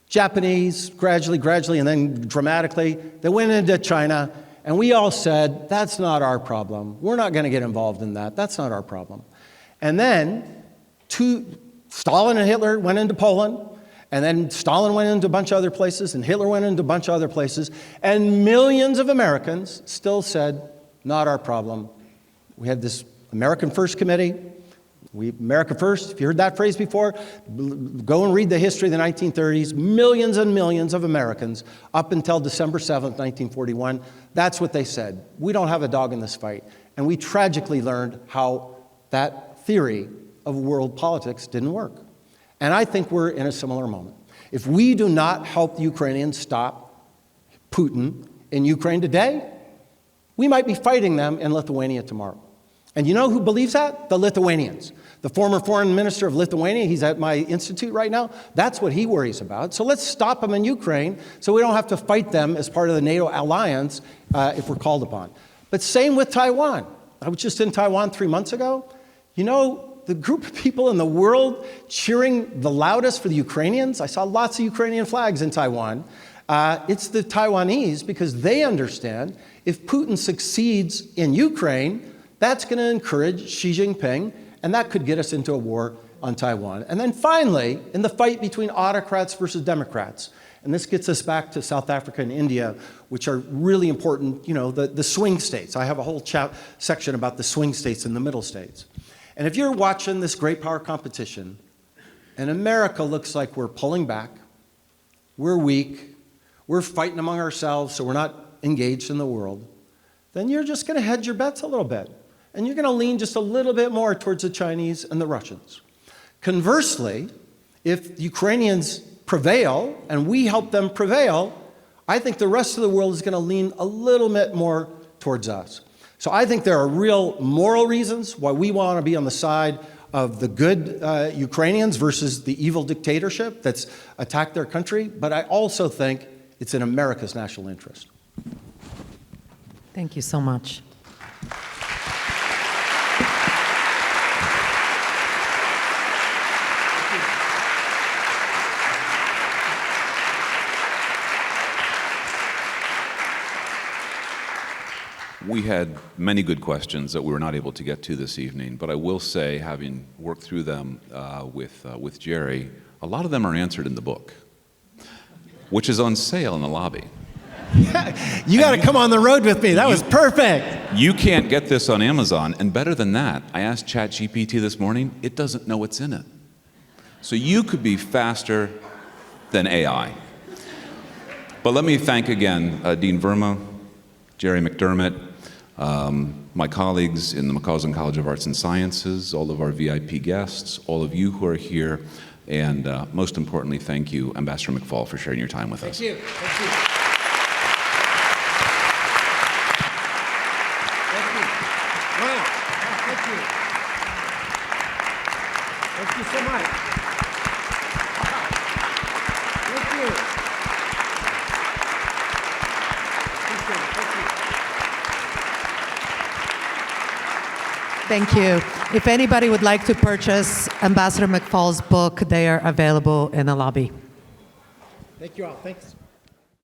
Japanese, gradually, and then dramatically, they went into China, and we all said, that's not our problem. We're not going to get involved in that. That's not our problem. And then Stalin and Hitler went into Poland, and then Stalin went into a bunch of other places, and Hitler went into a bunch of other places, and millions of Americans still said, not our problem. We had this American First Committee. America First, if you heard that phrase before, go and read the history of the 1930s. Millions and millions of Americans, up until December 7th, 1941, that's what they said. We don't have a dog in this fight. And we tragically learned how that theory of world politics didn't work. And I think we're in a similar moment. If we do not help the Ukrainians stop Putin in Ukraine today, we might be fighting them in Lithuania tomorrow. And you know who believes that? The Lithuanians. The former foreign minister of Lithuania, he's at my institute right now, that's what he worries about. So let's stop them in Ukraine so we don't have to fight them as part of the NATO alliance if we're called upon. But same with Taiwan. I was just in Taiwan 3 months ago. You know, the group of people in the world cheering the loudest for the Ukrainians, I saw lots of Ukrainian flags in Taiwan. It's the Taiwanese, because they understand if Putin succeeds in Ukraine, that's going to encourage Xi Jinping, and that could get us into a war on Taiwan. And then finally, in the fight between autocrats versus Democrats, and this gets us back to South Africa and India, which are really important, you know, the swing states. I have a whole section about the swing states and the middle states. And if you're watching this great power competition, and America looks like we're pulling back, we're weak, we're fighting among ourselves so we're not engaged in the world, then you're just going to hedge your bets a little bit. And you're going to lean just a little bit more towards the Chinese and the Russians. Conversely, if the Ukrainians prevail and we help them prevail, I think the rest of the world is going to lean a little bit more towards us. So I think there are real moral reasons why we want to be on the side of the good Ukrainians versus the evil dictatorship that's attacked their country, but I also think it's in America's national interest. Thank you so much. We had many good questions that we were not able to get to this evening, but I will say, having worked through them with Jerry, a lot of them are answered in the book, which is on sale in the lobby. You got to come on the road with me. That was perfect. You can't get this on Amazon, and better than that, I asked ChatGPT this morning, it doesn't know what's in it. So you could be faster than AI. But let me thank again Dean Verma, Jerry McDermott, my colleagues in the McCausland College of Arts and Sciences, all of our VIP guests, all of you who are here, and most importantly, thank you, Ambassador McFaul, for sharing your time with us. Thank you. Thank you. Thank you. Wow. Thank you. Thank you so much. Thank you. Thank you. If anybody would like to purchase Ambassador McFaul's book, they are available in the lobby. Thank you all. Thanks.